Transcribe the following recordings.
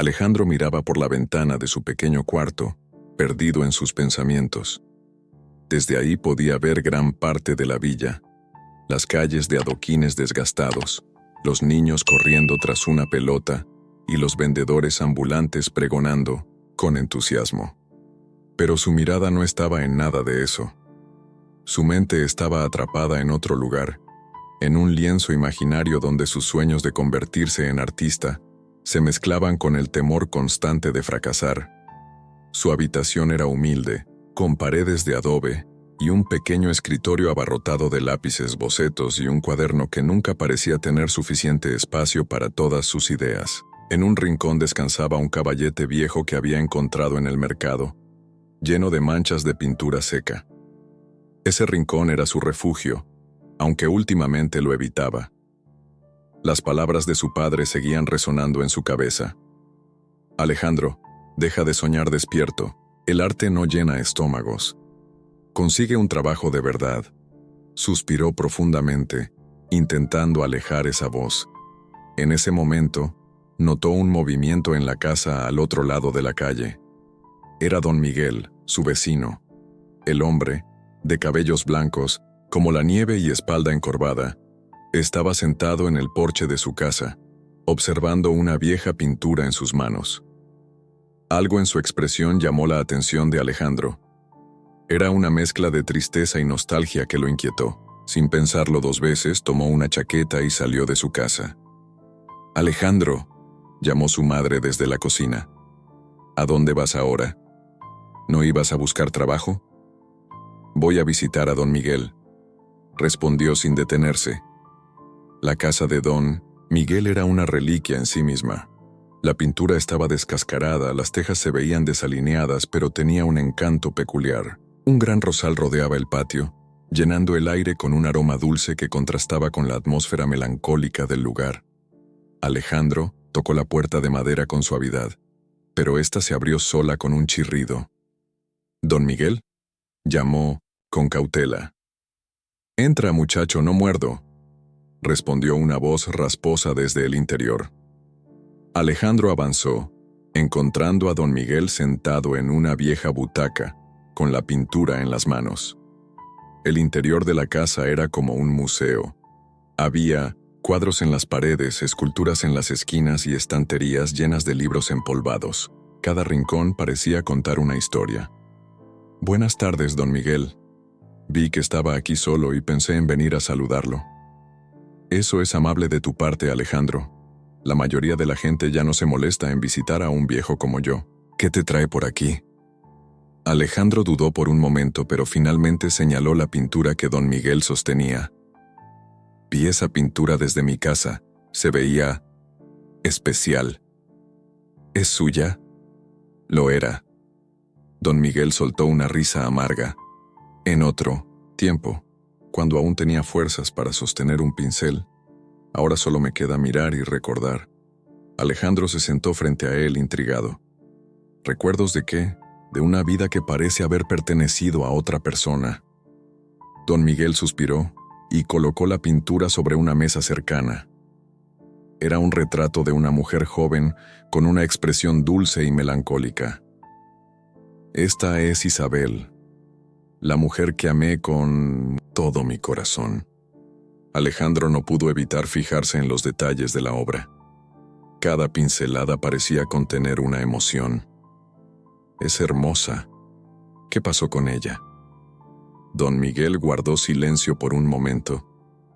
Alejandro miraba por la ventana de su pequeño cuarto, perdido en sus pensamientos. Desde ahí podía ver gran parte de la villa, las calles de adoquines desgastados, los niños corriendo tras una pelota y los vendedores ambulantes pregonando con entusiasmo. Pero su mirada no estaba en nada de eso. Su mente estaba atrapada en otro lugar, en un lienzo imaginario donde sus sueños de convertirse en artista se mezclaban con el temor constante de fracasar. Su habitación era humilde, con paredes de adobe y un pequeño escritorio abarrotado de lápices, bocetos y un cuaderno que nunca parecía tener suficiente espacio para todas sus ideas. En un rincón descansaba un caballete viejo que había encontrado en el mercado, lleno de manchas de pintura seca. Ese rincón era su refugio, aunque últimamente lo evitaba. Las palabras de su padre seguían resonando en su cabeza. Alejandro, deja de soñar despierto. El arte no llena estómagos. Consigue un trabajo de verdad. Suspiró profundamente, intentando alejar esa voz. En ese momento, notó un movimiento en la casa al otro lado de la calle. Era don Miguel, su vecino. El hombre, de cabellos blancos, como la nieve y espalda encorvada, estaba sentado en el porche de su casa, observando una vieja pintura en sus manos. Algo en su expresión llamó la atención de Alejandro. Era una mezcla de tristeza y nostalgia que lo inquietó. Sin pensarlo 2 veces, tomó una chaqueta y salió de su casa. «Alejandro», llamó su madre desde la cocina. «¿A dónde vas ahora? ¿No ibas a buscar trabajo?» «Voy a visitar a don Miguel», respondió sin detenerse. La casa de don Miguel era una reliquia en sí misma. La pintura estaba descascarada, las tejas se veían desalineadas, pero tenía un encanto peculiar. Un gran rosal rodeaba el patio, llenando el aire con un aroma dulce que contrastaba con la atmósfera melancólica del lugar. Alejandro tocó la puerta de madera con suavidad, pero ésta se abrió sola con un chirrido. «¿Don Miguel?», llamó con cautela. «Entra, muchacho, no muerdo», respondió una voz rasposa desde el interior. Alejandro avanzó, encontrando a don Miguel sentado en una vieja butaca, con la pintura en las manos. El interior de la casa era como un museo. Había cuadros en las paredes, esculturas en las esquinas y estanterías llenas de libros empolvados. Cada rincón parecía contar una historia. «Buenas tardes, don Miguel. Vi que estaba aquí solo y pensé en venir a saludarlo». «Eso es amable de tu parte, Alejandro. La mayoría de la gente ya no se molesta en visitar a un viejo como yo. ¿Qué te trae por aquí?». Alejandro dudó por un momento, pero finalmente señaló la pintura que don Miguel sostenía. «Vi esa pintura desde mi casa. Se veía especial». «¿Es suya?». Lo era. Don Miguel soltó una risa amarga. «En otro tiempo, cuando aún tenía fuerzas para sostener un pincel, ahora solo me queda mirar y recordar». Alejandro se sentó frente a él intrigado. ¿Recuerdos de qué? De una vida que parece haber pertenecido a otra persona. Don Miguel suspiró y colocó la pintura sobre una mesa cercana. Era un retrato de una mujer joven con una expresión dulce y melancólica. «Esta es Isabel, la mujer que amé con todo mi corazón». Alejandro no pudo evitar fijarse en los detalles de la obra. Cada pincelada parecía contener una emoción. «Es hermosa. ¿Qué pasó con ella?». Don Miguel guardó silencio por un momento,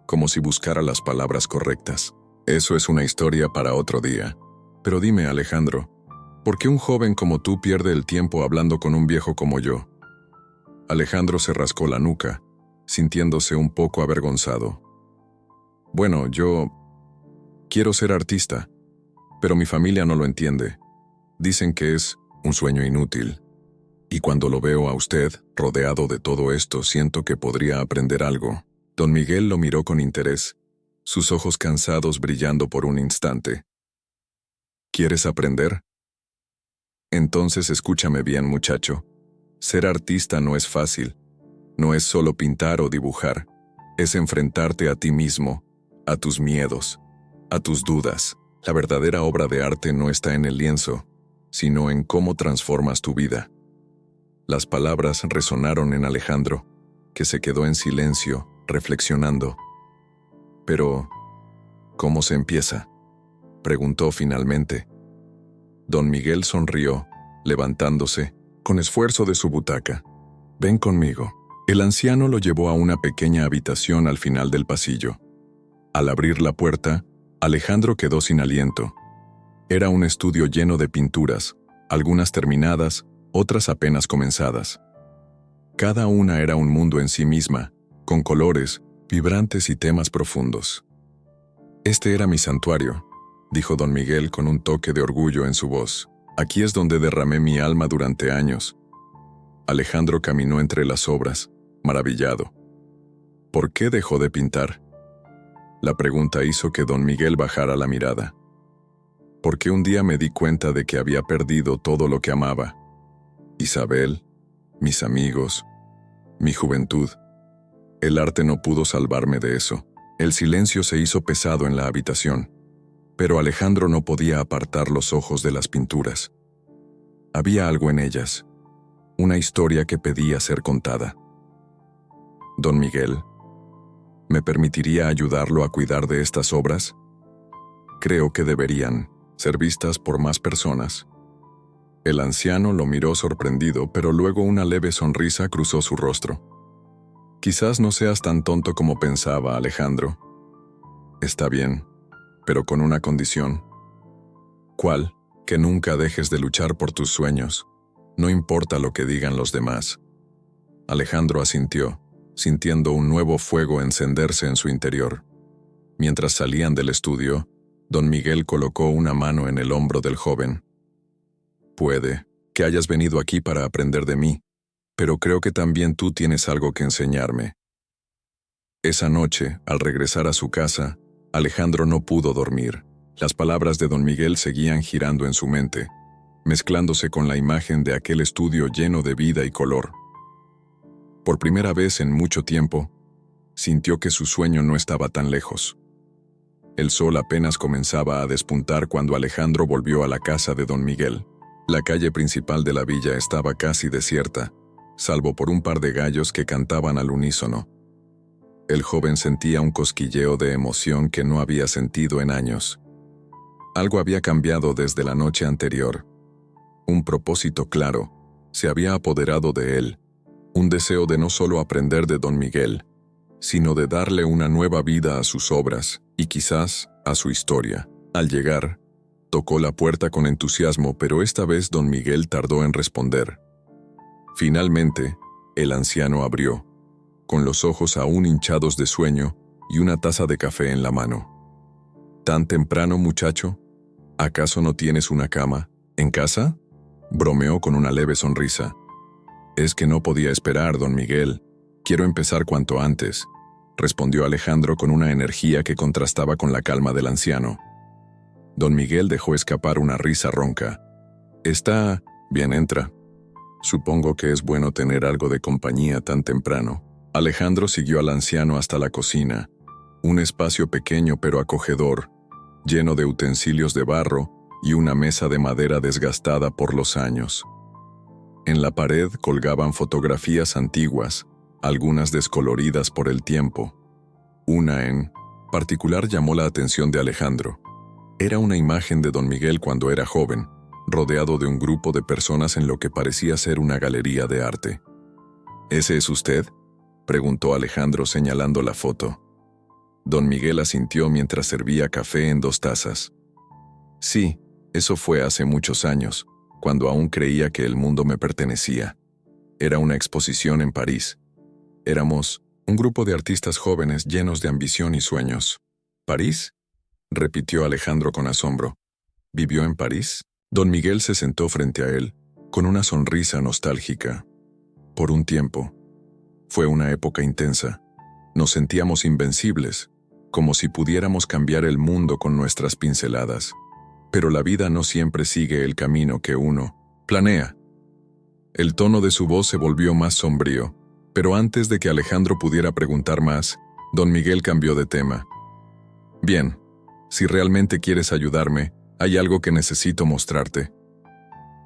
como si buscara las palabras correctas. «Eso es una historia para otro día. Pero dime, Alejandro, ¿por qué un joven como tú pierde el tiempo hablando con un viejo como yo?». Alejandro se rascó la nuca, sintiéndose un poco avergonzado. «Bueno, yo quiero ser artista, pero mi familia no lo entiende. Dicen que es un sueño inútil. Y cuando lo veo a usted, rodeado de todo esto, siento que podría aprender algo». Don Miguel lo miró con interés, sus ojos cansados brillando por un instante. «¿Quieres aprender? Entonces escúchame bien, muchacho. Ser artista no es fácil. No es solo pintar o dibujar. Es enfrentarte a ti mismo, a tus miedos, a tus dudas. La verdadera obra de arte no está en el lienzo, sino en cómo transformas tu vida. Las palabras resonaron en Alejandro, que se quedó en silencio, reflexionando. Pero, ¿cómo se empieza?, preguntó finalmente. Don Miguel sonrió, levantándose, con esfuerzo de su butaca. «Ven conmigo». El anciano lo llevó a una pequeña habitación al final del pasillo. Al abrir la puerta, Alejandro quedó sin aliento. Era un estudio lleno de pinturas, algunas terminadas, otras apenas comenzadas. Cada una era un mundo en sí misma, con colores, vibrantes y temas profundos. «Este era mi santuario», dijo don Miguel con un toque de orgullo en su voz. «Aquí es donde derramé mi alma durante años». Alejandro caminó entre las obras, maravillado. ¿Por qué dejó de pintar? La pregunta hizo que don Miguel bajara la mirada. Porque un día me di cuenta de que había perdido todo lo que amaba. Isabel, mis amigos, mi juventud. El arte no pudo salvarme de eso. El silencio se hizo pesado en la habitación, pero Alejandro no podía apartar los ojos de las pinturas. Había algo en ellas, una historia que pedía ser contada. Don Miguel, ¿me permitiría ayudarlo a cuidar de estas obras? Creo que deberían ser vistas por más personas. El anciano lo miró sorprendido, pero luego una leve sonrisa cruzó su rostro. Quizás no seas tan tonto como pensaba, Alejandro. Está bien, pero con una condición. ¿Cuál? Que nunca dejes de luchar por tus sueños, no importa lo que digan los demás. Alejandro asintió, sintiendo un nuevo fuego encenderse en su interior. Mientras salían del estudio, don Miguel colocó una mano en el hombro del joven. Puede que hayas venido aquí para aprender de mí, pero creo que también tú tienes algo que enseñarme. Esa noche, al regresar a su casa, Alejandro no pudo dormir. Las palabras de don Miguel seguían girando en su mente, mezclándose con la imagen de aquel estudio lleno de vida y color. Por primera vez en mucho tiempo, sintió que su sueño no estaba tan lejos. El sol apenas comenzaba a despuntar cuando Alejandro volvió a la casa de don Miguel. La calle principal de la villa estaba casi desierta, salvo por un par de gallos que cantaban al unísono. El joven sentía un cosquilleo de emoción que no había sentido en años. Algo había cambiado desde la noche anterior. Un propósito claro se había apoderado de él, un deseo de no solo aprender de don Miguel, sino de darle una nueva vida a sus obras y quizás a su historia. Al llegar, tocó la puerta con entusiasmo, pero esta vez don Miguel tardó en responder. Finalmente, el anciano abrió, con los ojos aún hinchados de sueño y una taza de café en la mano. ¿Tan temprano, muchacho? ¿Acaso no tienes una cama en casa?, bromeó con una leve sonrisa. Es que no podía esperar, don Miguel. Quiero empezar cuanto antes, respondió Alejandro con una energía que contrastaba con la calma del anciano. Don Miguel dejó escapar una risa ronca. Está bien, entra. Supongo que es bueno tener algo de compañía tan temprano. Alejandro siguió al anciano hasta la cocina, un espacio pequeño pero acogedor, lleno de utensilios de barro y una mesa de madera desgastada por los años. En la pared colgaban fotografías antiguas, algunas descoloridas por el tiempo. Una en particular llamó la atención de Alejandro. Era una imagen de don Miguel cuando era joven, rodeado de un grupo de personas en lo que parecía ser una galería de arte. ¿Ese es usted?, preguntó Alejandro señalando la foto. Don Miguel asintió mientras servía café en 2 tazas. Sí, eso fue hace muchos años, cuando aún creía que el mundo me pertenecía. Era una exposición en París. Éramos un grupo de artistas jóvenes llenos de ambición y sueños. ¿París?, repitió Alejandro con asombro. ¿Vivió en París? Don Miguel se sentó frente a él, con una sonrisa nostálgica. Por un tiempo. Fue una época intensa. Nos sentíamos invencibles, como si pudiéramos cambiar el mundo con nuestras pinceladas. Pero la vida no siempre sigue el camino que uno planea. El tono de su voz se volvió más sombrío, pero antes de que Alejandro pudiera preguntar más, don Miguel cambió de tema. Bien, Si realmente quieres ayudarme, hay algo que necesito mostrarte.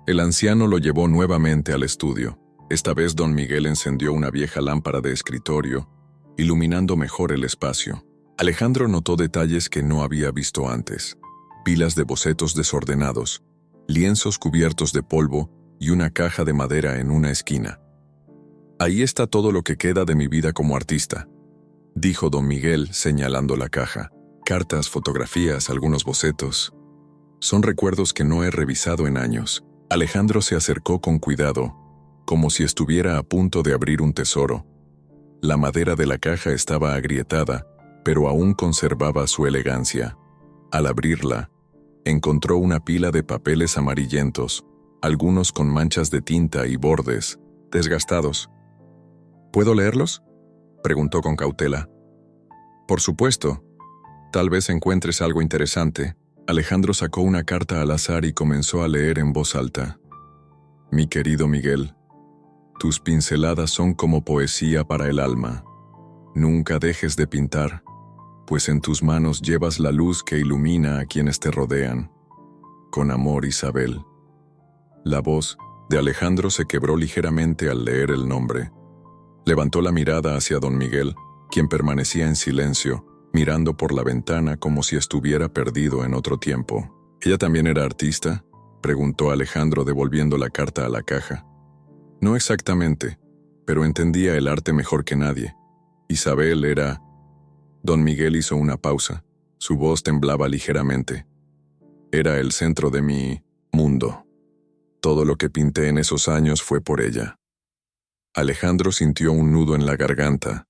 El anciano lo llevó nuevamente al estudio. Esta vez don Miguel encendió una vieja lámpara de escritorio, iluminando mejor el espacio. Alejandro notó detalles que no había visto antes. Pilas de bocetos desordenados, lienzos cubiertos de polvo y una caja de madera en una esquina. Ahí está todo lo que queda de mi vida como artista, dijo don Miguel señalando la caja. Cartas, fotografías, algunos bocetos. Son recuerdos que no he revisado en años. Alejandro se acercó con cuidado, como si estuviera a punto de abrir un tesoro. La madera de la caja estaba agrietada, pero aún conservaba su elegancia. Al abrirla, encontró una pila de papeles amarillentos, algunos con manchas de tinta y bordes desgastados. ¿Puedo leerlos?, preguntó con cautela. Por supuesto. Tal vez encuentres algo interesante. Alejandro sacó una carta al azar y comenzó a leer en voz alta. Mi querido Miguel, tus pinceladas son como poesía para el alma. Nunca dejes de pintar, pues en tus manos llevas la luz que ilumina a quienes te rodean. Con amor, Isabel. La voz de Alejandro se quebró ligeramente al leer el nombre. Levantó la mirada hacia don Miguel, quien permanecía en silencio, mirando por la ventana como si estuviera perdido en otro tiempo. ¿Ella también era artista?, preguntó Alejandro devolviendo la carta a la caja. No exactamente, pero entendía el arte mejor que nadie. Isabel era... Don Miguel hizo una pausa. Su voz temblaba ligeramente. Era el centro de mi mundo. Todo lo que pinté en esos años fue por ella. Alejandro sintió un nudo en la garganta.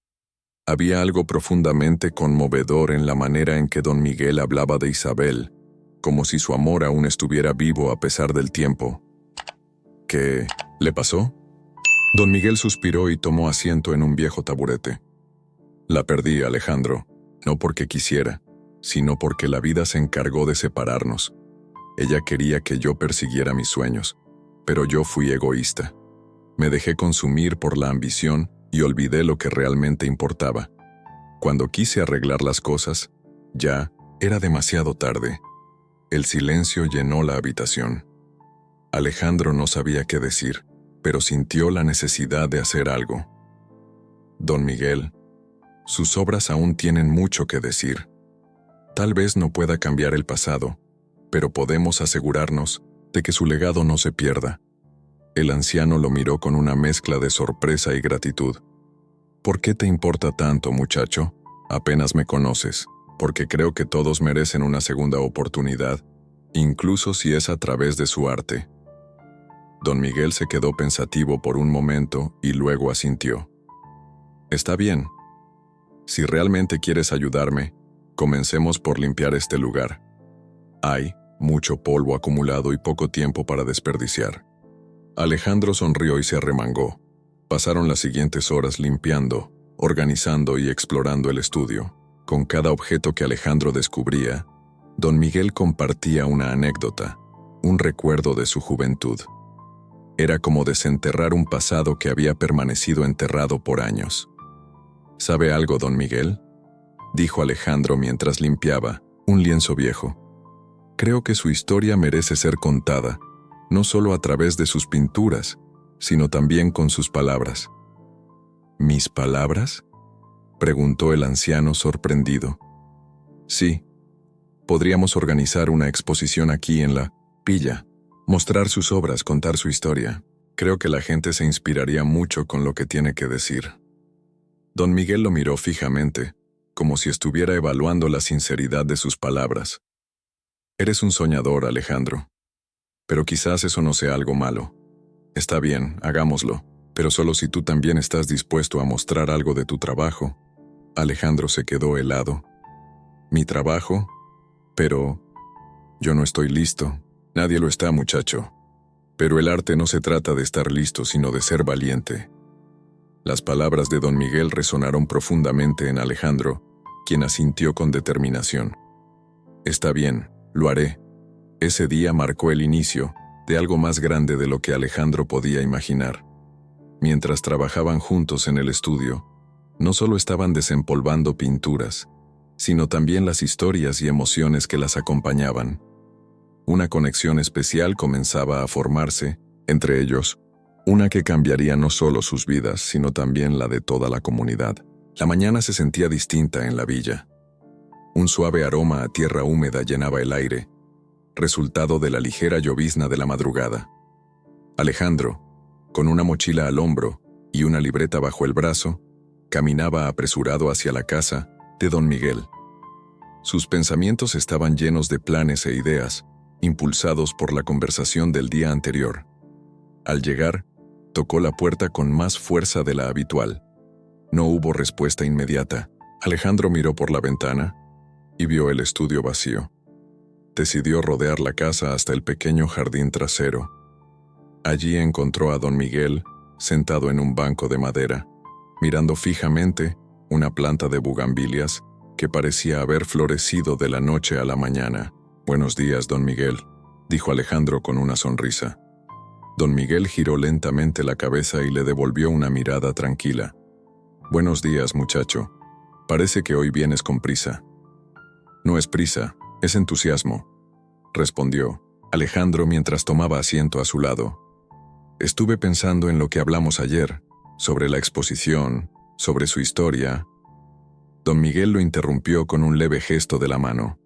Había algo profundamente conmovedor en la manera en que don Miguel hablaba de Isabel, como si su amor aún estuviera vivo a pesar del tiempo. ¿Qué le pasó? Don Miguel suspiró y tomó asiento en un viejo taburete. La perdí, Alejandro, no porque quisiera, sino porque la vida se encargó de separarnos. Ella quería que yo persiguiera mis sueños, pero yo fui egoísta. Me dejé consumir por la ambición y olvidé lo que realmente importaba. Cuando quise arreglar las cosas, ya era demasiado tarde. El silencio llenó la habitación. Alejandro no sabía qué decir, pero sintió la necesidad de hacer algo. Don Miguel, sus obras aún tienen mucho que decir. Tal vez no pueda cambiar el pasado, pero podemos asegurarnos de que su legado no se pierda. El anciano lo miró con una mezcla de sorpresa y gratitud. ¿Por qué te importa tanto, muchacho? Apenas me conoces, porque creo que todos merecen una segunda oportunidad, incluso si es a través de su arte. Don Miguel se quedó pensativo por un momento y luego asintió. Está bien. Si realmente quieres ayudarme, comencemos por limpiar este lugar. Hay mucho polvo acumulado y poco tiempo para desperdiciar. Alejandro sonrió y se arremangó. Pasaron las siguientes horas limpiando, organizando y explorando el estudio. Con cada objeto que Alejandro descubría, don Miguel compartía una anécdota, un recuerdo de su juventud. Era como desenterrar un pasado que había permanecido enterrado por años. ¿Sabe algo, don Miguel?, dijo Alejandro mientras limpiaba un lienzo viejo. Creo que su historia merece ser contada, no solo a través de sus pinturas, sino también con sus palabras. ¿Mis palabras?, preguntó el anciano sorprendido. Sí, podríamos organizar una exposición aquí en la Pilla, mostrar sus obras, contar su historia. Creo que la gente se inspiraría mucho con lo que tiene que decir. Don Miguel lo miró fijamente, como si estuviera evaluando la sinceridad de sus palabras. Eres un soñador, Alejandro. Pero quizás eso no sea algo malo. Está bien, hagámoslo, pero solo si tú también estás dispuesto a mostrar algo de tu trabajo. Alejandro se quedó helado. ¿Mi trabajo? Pero yo no estoy listo. Nadie lo está, muchacho. Pero el arte no se trata de estar listo, sino de ser valiente. Las palabras de don Miguel resonaron profundamente en Alejandro, quien asintió con determinación. Está bien, lo haré. Ese día marcó el inicio de algo más grande de lo que Alejandro podía imaginar. Mientras trabajaban juntos en el estudio, no solo estaban desempolvando pinturas, sino también las historias y emociones que las acompañaban. Una conexión especial comenzaba a formarse, entre ellos, una que cambiaría no solo sus vidas, sino también la de toda la comunidad. La mañana se sentía distinta en la villa. Un suave aroma a tierra húmeda llenaba el aire, resultado de la ligera llovizna de la madrugada. Alejandro, con una mochila al hombro y una libreta bajo el brazo, caminaba apresurado hacia la casa de don Miguel. Sus pensamientos estaban llenos de planes e ideas, impulsados por la conversación del día anterior. Al llegar, tocó la puerta con más fuerza de la habitual. No hubo respuesta inmediata. Alejandro miró por la ventana y vio el estudio vacío. Decidió rodear la casa hasta el pequeño jardín trasero. Allí encontró a don Miguel, sentado en un banco de madera, mirando fijamente una planta de bugambilias que parecía haber florecido de la noche a la mañana. «Buenos días, don Miguel», dijo Alejandro con una sonrisa. Don Miguel giró lentamente la cabeza y le devolvió una mirada tranquila. «Buenos días, muchacho. Parece que hoy vienes con prisa». «No es prisa, es entusiasmo», respondió Alejandro mientras tomaba asiento a su lado. «Estuve pensando en lo que hablamos ayer, sobre la exposición, sobre su historia». Don Miguel lo interrumpió con un leve gesto de la mano.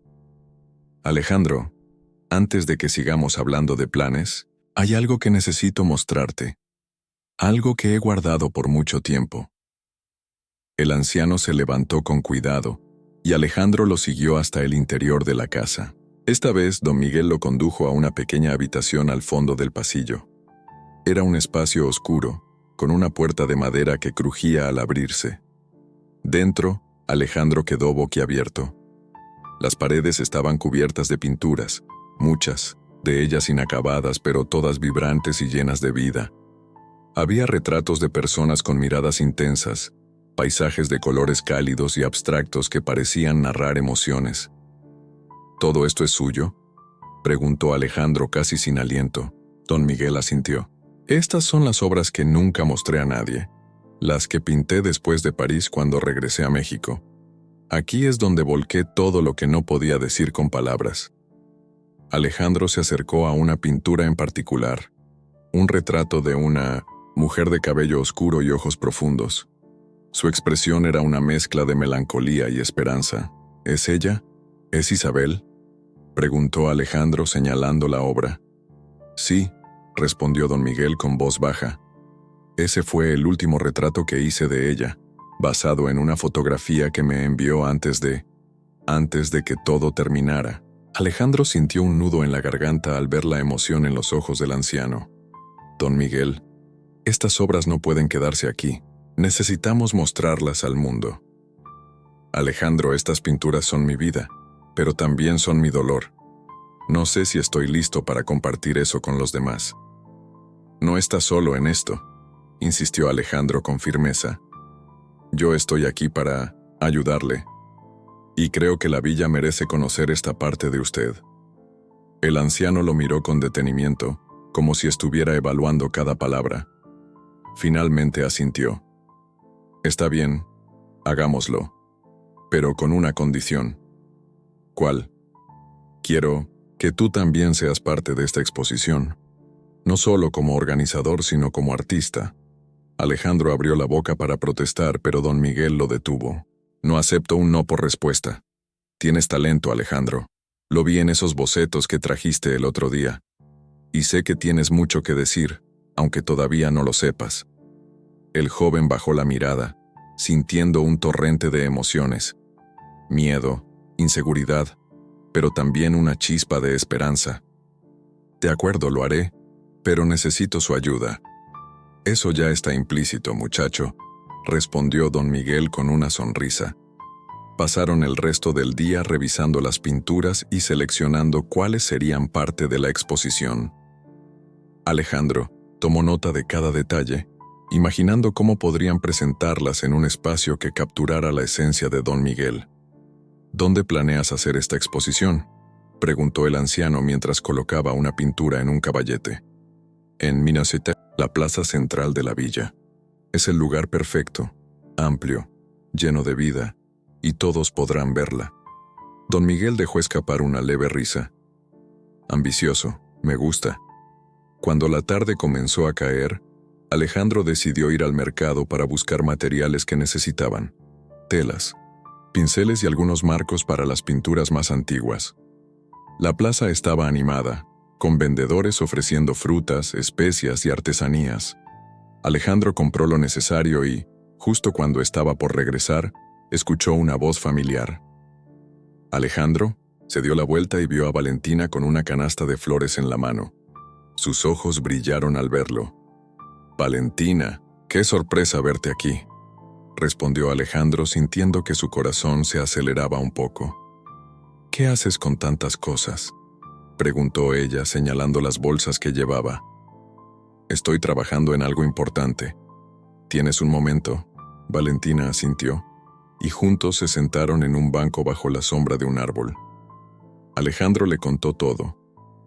«Alejandro, antes de que sigamos hablando de planes, hay algo que necesito mostrarte. Algo que he guardado por mucho tiempo». El anciano se levantó con cuidado, y Alejandro lo siguió hasta el interior de la casa. Esta vez, don Miguel lo condujo a una pequeña habitación al fondo del pasillo. Era un espacio oscuro, con una puerta de madera que crujía al abrirse. Dentro, Alejandro quedó boquiabierto. Las paredes estaban cubiertas de pinturas, muchas, de ellas inacabadas, pero todas vibrantes y llenas de vida. Había retratos de personas con miradas intensas, paisajes de colores cálidos y abstractos que parecían narrar emociones. «¿Todo esto es suyo?», preguntó Alejandro casi sin aliento. Don Miguel asintió. «Estas son las obras que nunca mostré a nadie, las que pinté después de París cuando regresé a México. Aquí es donde volqué todo lo que no podía decir con palabras». Alejandro se acercó a una pintura en particular, un retrato de una mujer de cabello oscuro y ojos profundos. Su expresión era una mezcla de melancolía y esperanza. «¿Es ella? ¿Es Isabel?», preguntó Alejandro señalando la obra. «Sí», respondió don Miguel con voz baja. «Ese fue el último retrato que hice de ella, basado en una fotografía que me envió antes de que todo terminara». Alejandro sintió un nudo en la garganta al ver la emoción en los ojos del anciano. «Don Miguel, estas obras no pueden quedarse aquí. Necesitamos mostrarlas al mundo». «Alejandro, estas pinturas son mi vida, pero también son mi dolor. No sé si estoy listo para compartir eso con los demás». «No estás solo en esto», insistió Alejandro con firmeza. «Yo estoy aquí para ayudarle. Y creo que la villa merece conocer esta parte de usted». El anciano lo miró con detenimiento, como si estuviera evaluando cada palabra. Finalmente asintió. «Está bien, hagámoslo, pero con una condición». «¿Cuál?» «Quiero que tú también seas parte de esta exposición, no solo como organizador, sino como artista». Alejandro abrió la boca para protestar, pero don Miguel lo detuvo. «No acepto un no por respuesta. Tienes talento, Alejandro. Lo vi en esos bocetos que trajiste el otro día. Y sé que tienes mucho que decir, aunque todavía no lo sepas». El joven bajó la mirada, sintiendo un torrente de emociones. Miedo, inseguridad, pero también una chispa de esperanza. «De acuerdo, lo haré, pero necesito su ayuda». «Eso ya está implícito, muchacho», respondió don Miguel con una sonrisa. Pasaron el resto del día revisando las pinturas y seleccionando cuáles serían parte de la exposición. Alejandro tomó nota de cada detalle, imaginando cómo podrían presentarlas en un espacio que capturara la esencia de don Miguel. «¿Dónde planeas hacer esta exposición?», preguntó el anciano mientras colocaba una pintura en un caballete. «En Minacete, la plaza central de la villa. Es el lugar perfecto, amplio, lleno de vida, y todos podrán verla. Don Miguel dejó escapar una leve risa. Ambicioso, me gusta. Cuando la tarde comenzó a caer, Alejandro decidió ir al mercado para buscar materiales que necesitaban: telas, pinceles y algunos marcos para las pinturas más antiguas. La plaza estaba animada, con vendedores ofreciendo frutas, especias y artesanías. Alejandro compró lo necesario y, justo cuando estaba por regresar, escuchó una voz familiar. Alejandro se dio la vuelta y vio a Valentina con una canasta de flores en la mano. Sus ojos brillaron al verlo. «Valentina, qué sorpresa verte aquí», respondió Alejandro sintiendo que su corazón se aceleraba un poco. «¿Qué haces con tantas cosas?», preguntó ella señalando las bolsas que llevaba. «Estoy trabajando en algo importante. ¿Tienes un momento?», Valentina asintió, y juntos se sentaron en un banco bajo la sombra de un árbol. Alejandro le contó todo: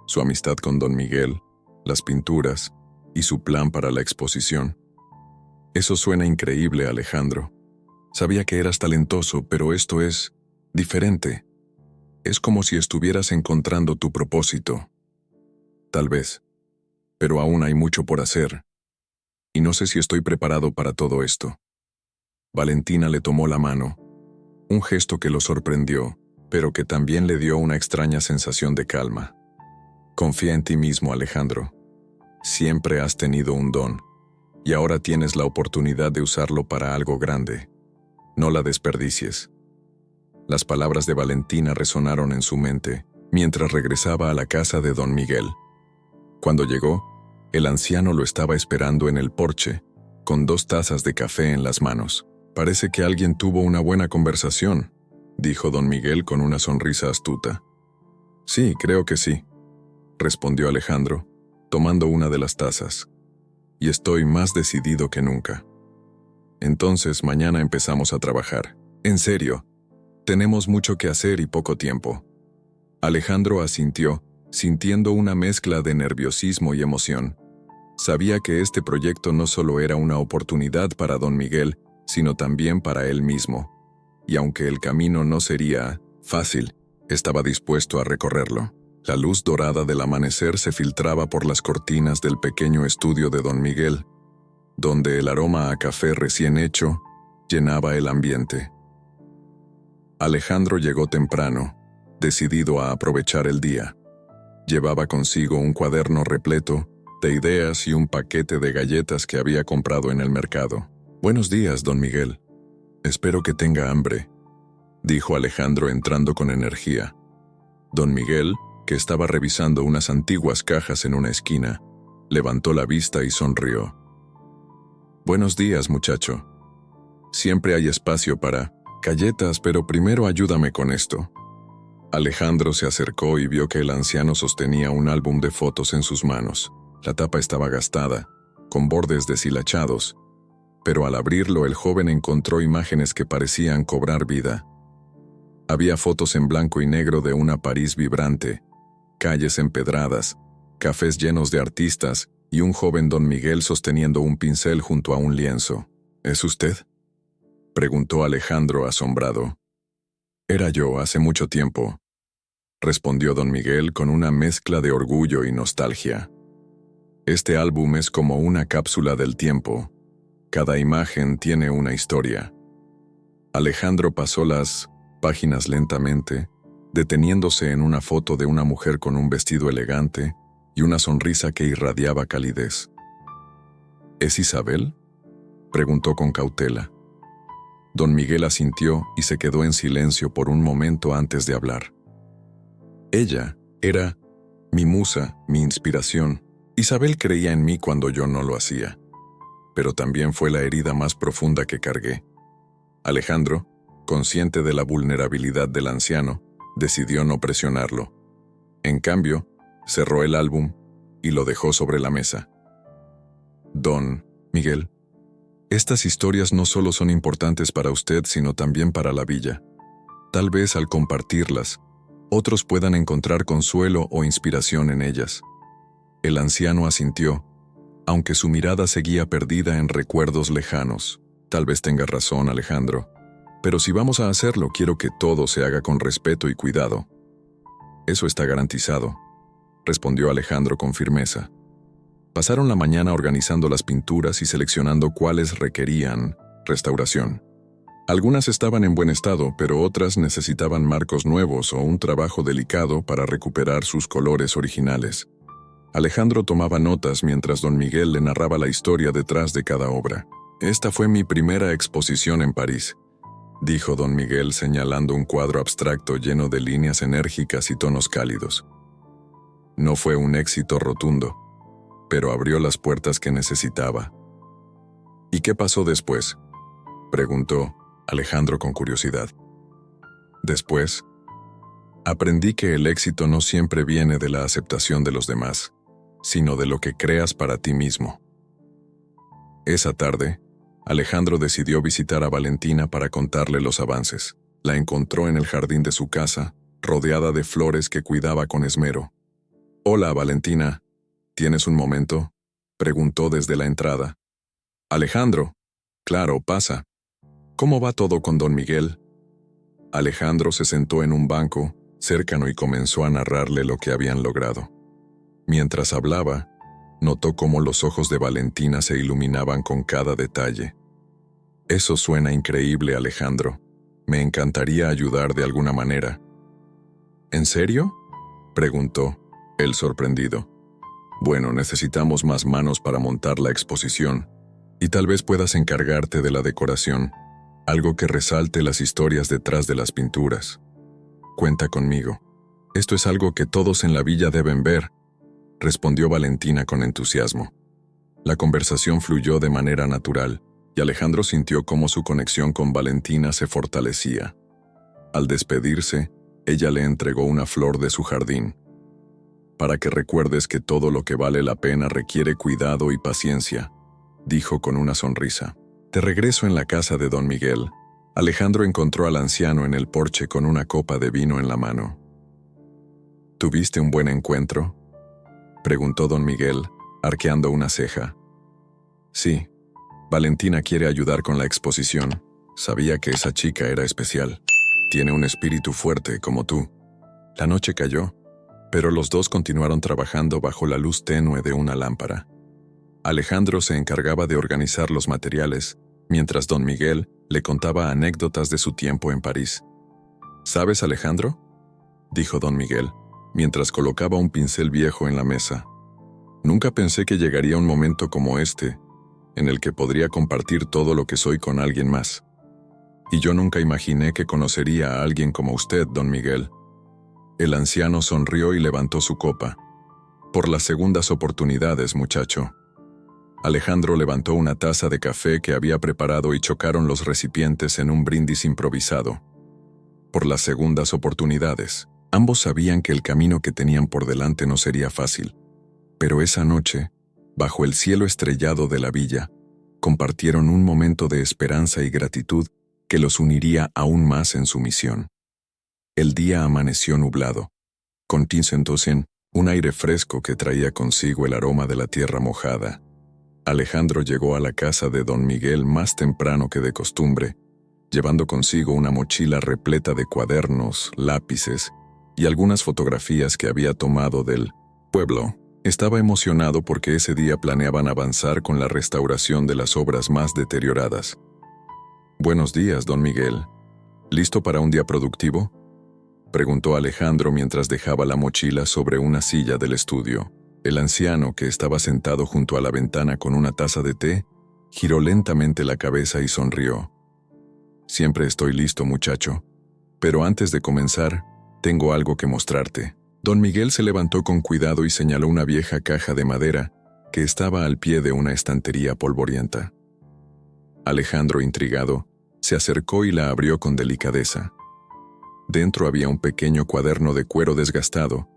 su amistad con Don Miguel, las pinturas y su plan para la exposición. «Eso suena increíble, Alejandro. Sabía que eras talentoso, pero esto es diferente. Es como si estuvieras encontrando tu propósito». «Tal vez, pero aún hay mucho por hacer, y no sé si estoy preparado para todo esto». Valentina le tomó la mano, un gesto que lo sorprendió, pero que también le dio una extraña sensación de calma. «Confía en ti mismo, Alejandro. Siempre has tenido un don, y ahora tienes la oportunidad de usarlo para algo grande. No la desperdicies». Las palabras de Valentina resonaron en su mente mientras regresaba a la casa de Don Miguel. Cuando llegó, el anciano lo estaba esperando en el porche, con 2 tazas de café en las manos. «Parece que alguien tuvo una buena conversación», dijo Don Miguel con una sonrisa astuta. «Sí, creo que sí», respondió Alejandro, tomando una de las tazas. «Y estoy más decidido que nunca. Entonces mañana empezamos a trabajar. En serio, tenemos mucho que hacer y poco tiempo». Alejandro asintió, sintiendo una mezcla de nerviosismo y emoción. Sabía que este proyecto no solo era una oportunidad para Don Miguel, sino también para él mismo. Y aunque el camino no sería fácil, estaba dispuesto a recorrerlo. La luz dorada del amanecer se filtraba por las cortinas del pequeño estudio de Don Miguel, donde el aroma a café recién hecho llenaba el ambiente. Alejandro llegó temprano, decidido a aprovechar el día. Llevaba consigo un cuaderno repleto de ideas y un paquete de galletas que había comprado en el mercado. «Buenos días, Don Miguel. Espero que tenga hambre», dijo Alejandro entrando con energía. Don Miguel, que estaba revisando unas antiguas cajas en una esquina, levantó la vista y sonrió. «Buenos días, muchacho. Siempre hay espacio para galletas, pero primero ayúdame con esto». Alejandro se acercó y vio que el anciano sostenía un álbum de fotos en sus manos. La tapa estaba gastada, con bordes deshilachados, pero al abrirlo el joven encontró imágenes que parecían cobrar vida. Había fotos en blanco y negro de una París vibrante, calles empedradas, cafés llenos de artistas y un joven Don Miguel sosteniendo un pincel junto a un lienzo. «¿Es usted?», preguntó Alejandro asombrado. «Era yo hace mucho tiempo», respondió Don Miguel con una mezcla de orgullo y nostalgia. «Este álbum es como una cápsula del tiempo. Cada imagen tiene una historia». Alejandro pasó las páginas lentamente, deteniéndose en una foto de una mujer con un vestido elegante y una sonrisa que irradiaba calidez. «¿Es Isabel?», preguntó con cautela. Don Miguel asintió y se quedó en silencio por un momento antes de hablar. «Ella era mi musa, mi inspiración. Isabel creía en mí cuando yo no lo hacía, pero también fue la herida más profunda que cargué». Alejandro, consciente de la vulnerabilidad del anciano, decidió no presionarlo. En cambio, cerró el álbum y lo dejó sobre la mesa. «Don Miguel, estas historias no solo son importantes para usted, sino también para la villa. Tal vez al compartirlas, otros puedan encontrar consuelo o inspiración en ellas». El anciano asintió, aunque su mirada seguía perdida en recuerdos lejanos. «Tal vez tenga razón, Alejandro. Pero si vamos a hacerlo, quiero que todo se haga con respeto y cuidado. Eso está garantizado, respondió Alejandro con firmeza. Pasaron la mañana organizando las pinturas y seleccionando cuáles requerían restauración. Algunas estaban en buen estado, pero otras necesitaban marcos nuevos o un trabajo delicado para recuperar sus colores originales. Alejandro tomaba notas mientras don Miguel le narraba la historia detrás de cada obra. «Esta fue mi primera exposición en París», dijo don Miguel señalando un cuadro abstracto lleno de líneas enérgicas y tonos cálidos. No fue un éxito rotundo, pero abrió las puertas que necesitaba. «¿Y qué pasó después?», preguntó Alejandro con curiosidad. «Después, aprendí que el éxito no siempre viene de la aceptación de los demás, sino de lo que creas para ti mismo». Esa tarde, Alejandro decidió visitar a Valentina para contarle los avances. La encontró en el jardín de su casa, rodeada de flores que cuidaba con esmero. «Hola, Valentina, ¿tienes un momento?», preguntó desde la entrada. «Alejandro, claro, pasa. ¿Cómo va todo con don Miguel?». Alejandro se sentó en un banco cercano y comenzó a narrarle lo que habían logrado. Mientras hablaba, notó cómo los ojos de Valentina se iluminaban con cada detalle. «Eso suena increíble, Alejandro. Me encantaría ayudar de alguna manera». «¿En serio?», preguntó, él sorprendido. «Bueno, necesitamos más manos para montar la exposición, y tal vez puedas encargarte de la decoración, algo que resalte las historias detrás de las pinturas. Cuenta conmigo. Esto es algo que todos en la villa deben ver», respondió Valentina con entusiasmo. La conversación fluyó de manera natural, y Alejandro sintió cómo su conexión con Valentina se fortalecía. Al despedirse, ella le entregó una flor de su jardín. «Para que recuerdes que todo lo que vale la pena requiere cuidado y paciencia», dijo con una sonrisa. De regreso en la casa de don Miguel, Alejandro encontró al anciano en el porche con una copa de vino en la mano. «¿Tuviste un buen encuentro?», preguntó don Miguel, arqueando una ceja. «Sí, Valentina quiere ayudar con la exposición. Sabía que esa chica era especial. Tiene un espíritu fuerte como tú». La noche cayó, pero los dos continuaron trabajando bajo la luz tenue de una lámpara. Alejandro se encargaba de organizar los materiales, mientras don Miguel le contaba anécdotas de su tiempo en París. «¿Sabes, Alejandro?», dijo don Miguel, mientras colocaba un pincel viejo en la mesa. «Nunca pensé que llegaría un momento como este, en el que podría compartir todo lo que soy con alguien más. Y yo nunca imaginé que conocería a alguien como usted, don Miguel». El anciano sonrió y levantó su copa. «Por las segundas oportunidades, muchacho». Alejandro levantó una taza de café que había preparado y chocaron los recipientes en un brindis improvisado. Por las segundas oportunidades. Ambos sabían que el camino que tenían por delante no sería fácil. Pero esa noche, bajo el cielo estrellado de la villa, compartieron un momento de esperanza y gratitud que los uniría aún más en su misión. El día amaneció nublado, con tincentosen, un aire fresco que traía consigo el aroma de la tierra mojada. Alejandro llegó a la casa de don Miguel más temprano que de costumbre, llevando consigo una mochila repleta de cuadernos, lápices y algunas fotografías que había tomado del pueblo. Estaba emocionado porque ese día planeaban avanzar con la restauración de las obras más deterioradas. «Buenos días, don Miguel. ¿Listo para un día productivo?», preguntó Alejandro mientras dejaba la mochila sobre una silla del estudio. El anciano, que estaba sentado junto a la ventana con una taza de té, giró lentamente la cabeza y sonrió. «Siempre estoy listo, muchacho. Pero antes de comenzar, tengo algo que mostrarte». Don Miguel se levantó con cuidado y señaló una vieja caja de madera que estaba al pie de una estantería polvorienta. Alejandro, intrigado, se acercó y la abrió con delicadeza. Dentro había un pequeño cuaderno de cuero desgastado,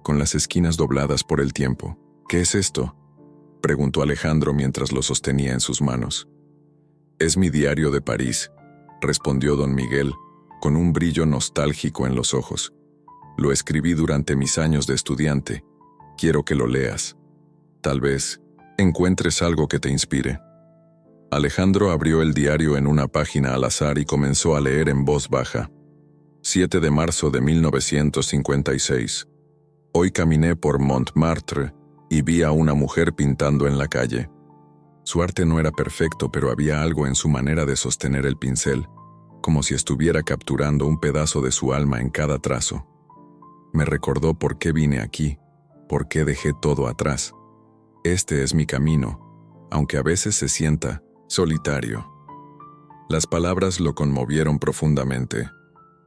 con las esquinas dobladas por el tiempo. «¿Qué es esto?», preguntó Alejandro mientras lo sostenía en sus manos. «Es mi diario de París», respondió don Miguel, con un brillo nostálgico en los ojos. «Lo escribí durante mis años de estudiante. Quiero que lo leas. Tal vez encuentres algo que te inspire». Alejandro abrió el diario en una página al azar y comenzó a leer en voz baja. 7 de marzo de 1956. Hoy caminé por Montmartre y vi a una mujer pintando en la calle. Su arte no era perfecto, pero había algo en su manera de sostener el pincel, como si estuviera capturando un pedazo de su alma en cada trazo. Me recordó por qué vine aquí, por qué dejé todo atrás. Este es mi camino, aunque a veces se sienta solitario. Las palabras lo conmovieron profundamente.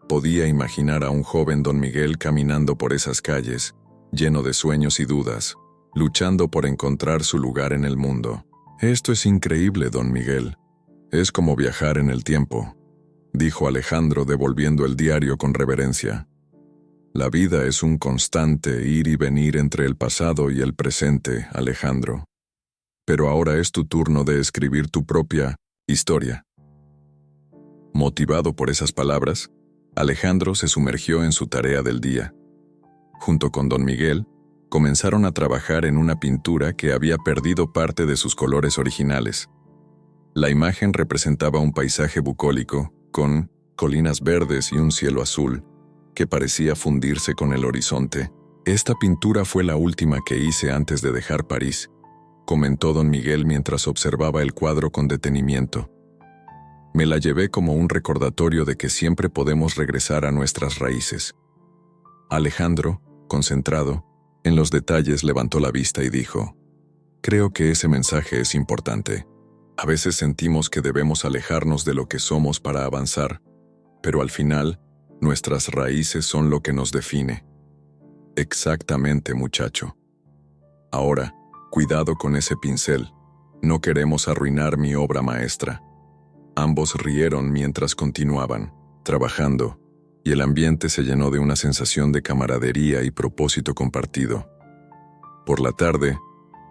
Podía imaginar a un joven Don Miguel caminando por esas calles, lleno de sueños y dudas, luchando por encontrar su lugar en el mundo. Esto es increíble, Don Miguel. Es como viajar en el tiempo, dijo Alejandro devolviendo el diario con reverencia. La vida es un constante ir y venir entre el pasado y el presente, Alejandro. Pero ahora es tu turno de escribir tu propia historia. Motivado por esas palabras, Alejandro se sumergió en su tarea del día. Junto con Don Miguel, comenzaron a trabajar en una pintura que había perdido parte de sus colores originales. La imagen representaba un paisaje bucólico, con colinas verdes y un cielo azul, que parecía fundirse con el horizonte. Esta pintura fue la última que hice antes de dejar París, comentó Don Miguel mientras observaba el cuadro con detenimiento. Me la llevé como un recordatorio de que siempre podemos regresar a nuestras raíces. Alejandro, concentrado, en los detalles levantó la vista y dijo, creo que ese mensaje es importante. A veces sentimos que debemos alejarnos de lo que somos para avanzar, pero al final, nuestras raíces son lo que nos define. Exactamente, muchacho. Ahora, cuidado con ese pincel. No queremos arruinar mi obra maestra. Ambos rieron mientras continuaban, trabajando, y el ambiente se llenó de una sensación de camaradería y propósito compartido. Por la tarde,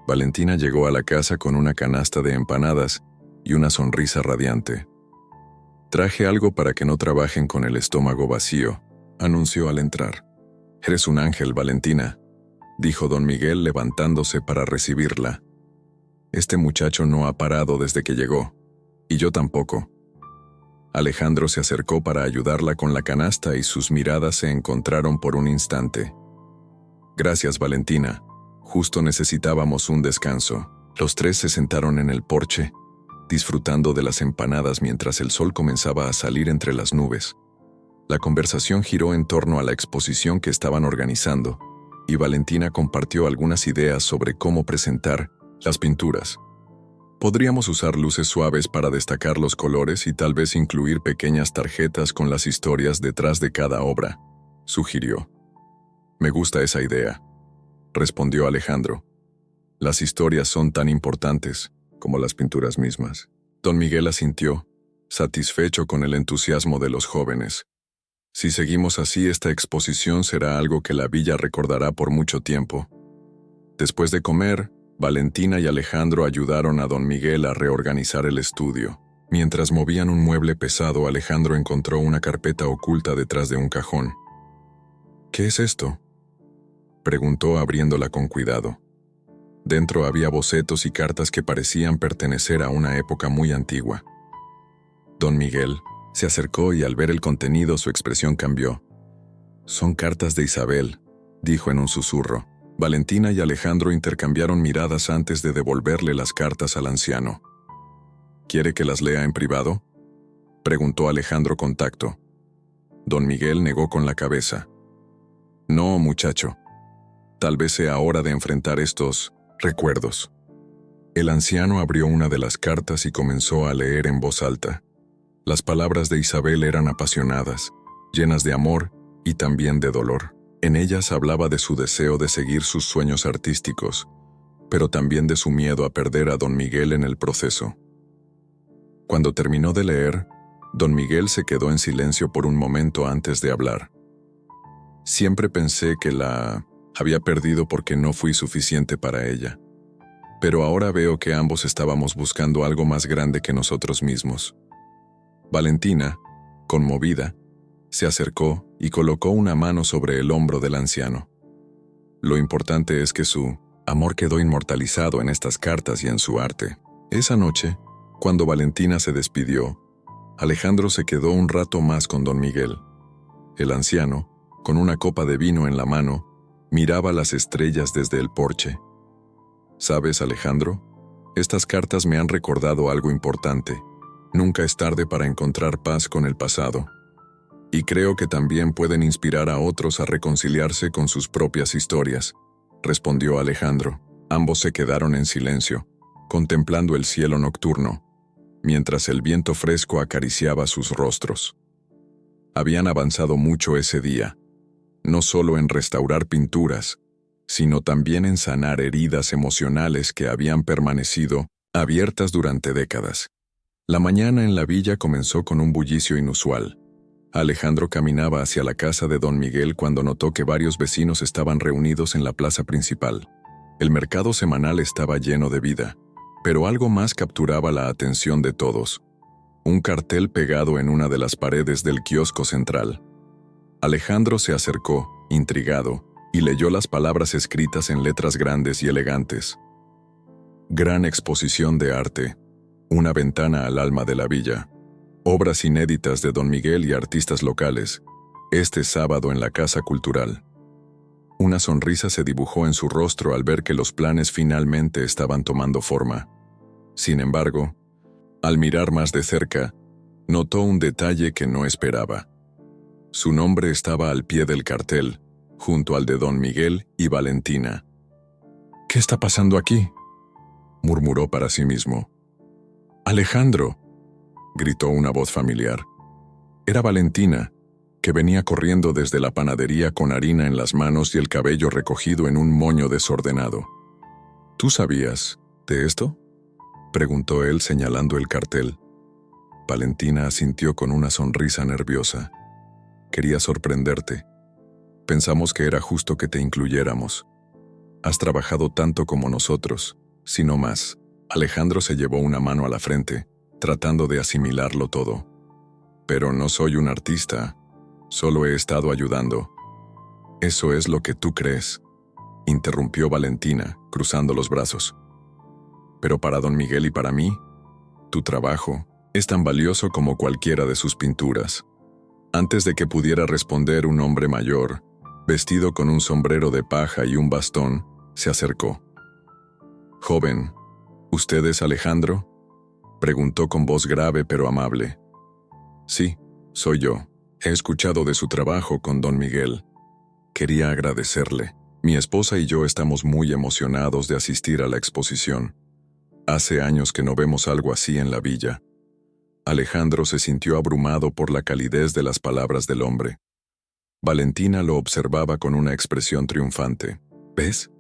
Valentina llegó a la casa con una canasta de empanadas y una sonrisa radiante. Traje algo para que no trabajen con el estómago vacío, anunció al entrar. Eres un ángel, Valentina, dijo Don Miguel levantándose para recibirla. Este muchacho no ha parado desde que llegó, y yo tampoco. Alejandro se acercó para ayudarla con la canasta y sus miradas se encontraron por un instante. Gracias, Valentina. Justo necesitábamos un descanso. Los tres se sentaron en el porche, disfrutando de las empanadas mientras el sol comenzaba a salir entre las nubes. La conversación giró en torno a la exposición que estaban organizando, y Valentina compartió algunas ideas sobre cómo presentar las pinturas. Podríamos usar luces suaves para destacar los colores y tal vez incluir pequeñas tarjetas con las historias detrás de cada obra, sugirió. Me gusta esa idea, respondió Alejandro. Las historias son tan importantes como las pinturas mismas. Don Miguel asintió, satisfecho con el entusiasmo de los jóvenes. Si seguimos así, esta exposición será algo que la villa recordará por mucho tiempo. Después de comer, Valentina y Alejandro ayudaron a Don Miguel a reorganizar el estudio. Mientras movían un mueble pesado, Alejandro encontró una carpeta oculta detrás de un cajón. ¿Qué es esto?, preguntó abriéndola con cuidado. Dentro había bocetos y cartas que parecían pertenecer a una época muy antigua. Don Miguel se acercó y al ver el contenido su expresión cambió. Son cartas de Isabel, dijo en un susurro. Valentina y Alejandro intercambiaron miradas antes de devolverle las cartas al anciano. ¿Quiere que las lea en privado?, preguntó Alejandro con tacto. Don Miguel negó con la cabeza. No, muchacho. Tal vez sea hora de enfrentar estos recuerdos. El anciano abrió una de las cartas y comenzó a leer en voz alta. Las palabras de Isabel eran apasionadas, llenas de amor y también de dolor. En ellas hablaba de su deseo de seguir sus sueños artísticos, pero también de su miedo a perder a Don Miguel en el proceso. Cuando terminó de leer, Don Miguel se quedó en silencio por un momento antes de hablar. Siempre pensé que la había perdido porque no fui suficiente para ella, pero ahora veo que ambos estábamos buscando algo más grande que nosotros mismos. Valentina, conmovida, se acercó y colocó una mano sobre el hombro del anciano. Lo importante es que su amor quedó inmortalizado en estas cartas y en su arte. Esa noche, Cuando Valentina se despidió, Alejandro se quedó un rato más con don Miguel. El anciano, con una copa de vino en la mano, miraba las estrellas desde el porche. ¿Sabes, Alejandro? Estas cartas me han recordado algo importante. Nunca es tarde para encontrar paz con el pasado. Y creo que también pueden inspirar a otros a reconciliarse con sus propias historias, respondió Alejandro. Ambos se quedaron en silencio, contemplando el cielo nocturno, mientras el viento fresco acariciaba sus rostros. Habían avanzado mucho ese día, no solo en restaurar pinturas, sino también en sanar heridas emocionales que habían permanecido abiertas durante décadas. La mañana en la villa comenzó con un bullicio inusual. Alejandro caminaba hacia la casa de don Miguel cuando notó que varios vecinos estaban reunidos en la plaza principal. El mercado semanal estaba lleno de vida, pero algo más capturaba la atención de todos. Un cartel pegado en una de las paredes del kiosco central. Alejandro se acercó, intrigado, y leyó las palabras escritas en letras grandes y elegantes. Gran exposición de arte, una ventana al alma de la villa. Obras inéditas de don Miguel y artistas locales, este sábado en la Casa Cultural. Una sonrisa se dibujó en su rostro al ver que los planes finalmente estaban tomando forma. Sin embargo, al mirar más de cerca, notó un detalle que no esperaba. Su nombre estaba al pie del cartel, junto al de don Miguel y Valentina. «¿Qué está pasando aquí?», murmuró para sí mismo. «Alejandro», gritó una voz familiar. Era Valentina, que venía corriendo desde la panadería con harina en las manos y el cabello recogido en un moño desordenado. «¿Tú sabías de esto?», preguntó él señalando el cartel. Valentina asintió con una sonrisa nerviosa. «Quería sorprenderte. Pensamos que era justo que te incluyéramos. Has trabajado tanto como nosotros, si no más». Alejandro se llevó una mano a la frente, tratando de asimilarlo todo. «Pero no soy un artista, solo he estado ayudando». «Eso es lo que tú crees», interrumpió Valentina, cruzando los brazos. «Pero para don Miguel y para mí, tu trabajo es tan valioso como cualquiera de sus pinturas». Antes de que pudiera responder, un hombre mayor, vestido con un sombrero de paja y un bastón, se acercó. «Joven, ¿usted es Alejandro?», preguntó con voz grave pero amable. «Sí, soy yo. He escuchado de su trabajo con don Miguel. Quería agradecerle. Mi esposa y yo estamos muy emocionados de asistir a la exposición. Hace años que no vemos algo así en la villa». Alejandro se sintió abrumado por la calidez de las palabras del hombre. Valentina lo observaba con una expresión triunfante. «¿Ves?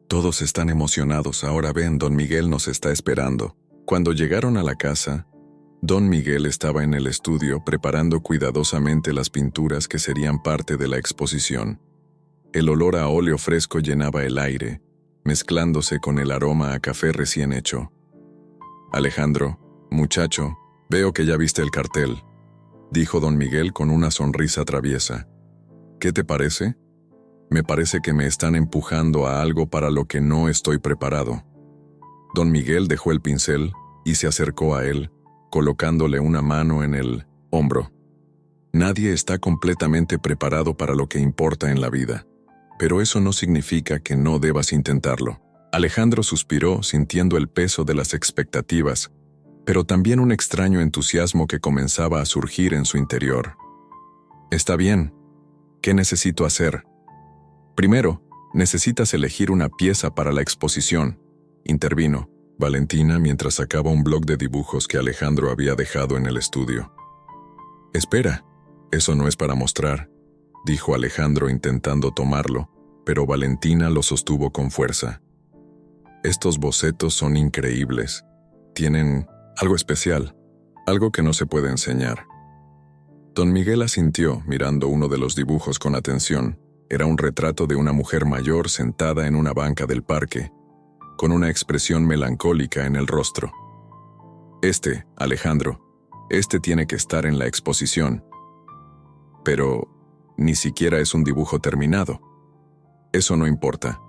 Todos están emocionados. Ahora ven, don Miguel nos está esperando». Cuando llegaron a la casa, don Miguel estaba en el estudio preparando cuidadosamente las pinturas que serían parte de la exposición. El olor a óleo fresco llenaba el aire, mezclándose con el aroma a café recién hecho. «Alejandro, muchacho, veo que ya viste el cartel», dijo don Miguel con una sonrisa traviesa. «¿Qué te parece? Me parece que me están empujando a algo para lo que no estoy preparado». Don Miguel dejó el pincel y se acercó a él, colocándole una mano en el hombro. «Nadie está completamente preparado para lo que importa en la vida, pero eso no significa que no debas intentarlo». Alejandro suspiró, sintiendo el peso de las expectativas, pero también un extraño entusiasmo que comenzaba a surgir en su interior. «Está bien. ¿Qué necesito hacer?». «Primero, necesitas elegir una pieza para la exposición», intervino Valentina mientras sacaba un bloc de dibujos que Alejandro había dejado en el estudio. «Espera, eso no es para mostrar», dijo Alejandro intentando tomarlo, pero Valentina lo sostuvo con fuerza. «Estos bocetos son increíbles. Tienen algo especial, algo que no se puede enseñar». Don Miguel asintió, mirando uno de los dibujos con atención. Era un retrato de una mujer mayor sentada en una banca del parque, con una expresión melancólica en el rostro. «Alejandro, tiene que estar en la exposición». «Pero ni siquiera es un dibujo terminado». «Eso no importa.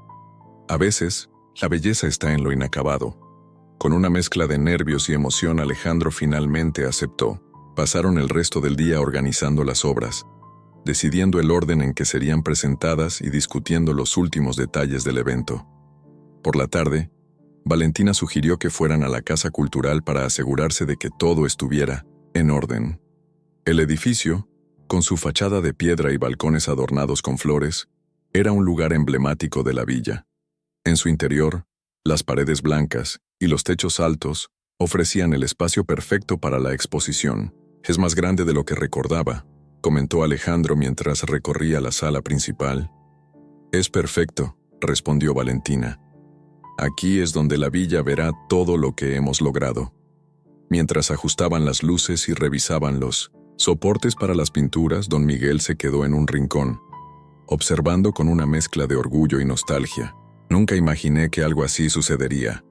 A veces, la belleza está en lo inacabado». Con una mezcla de nervios y emoción, Alejandro finalmente aceptó. Pasaron el resto del día organizando las obras, decidiendo el orden en que serían presentadas y discutiendo los últimos detalles del evento. Por la tarde, Valentina sugirió que fueran a la Casa Cultural para asegurarse de que todo estuviera en orden. El edificio, con su fachada de piedra y balcones adornados con flores, era un lugar emblemático de la villa. En su interior, las paredes blancas y los techos altos ofrecían el espacio perfecto para la exposición. «Es más grande de lo que recordaba», comentó Alejandro mientras recorría la sala principal. «Es perfecto», respondió Valentina. «Aquí es donde la villa verá todo lo que hemos logrado». Mientras ajustaban las luces y revisaban los soportes para las pinturas, don Miguel se quedó en un rincón, observando con una mezcla de orgullo y nostalgia. «Nunca imaginé que algo así sucedería»,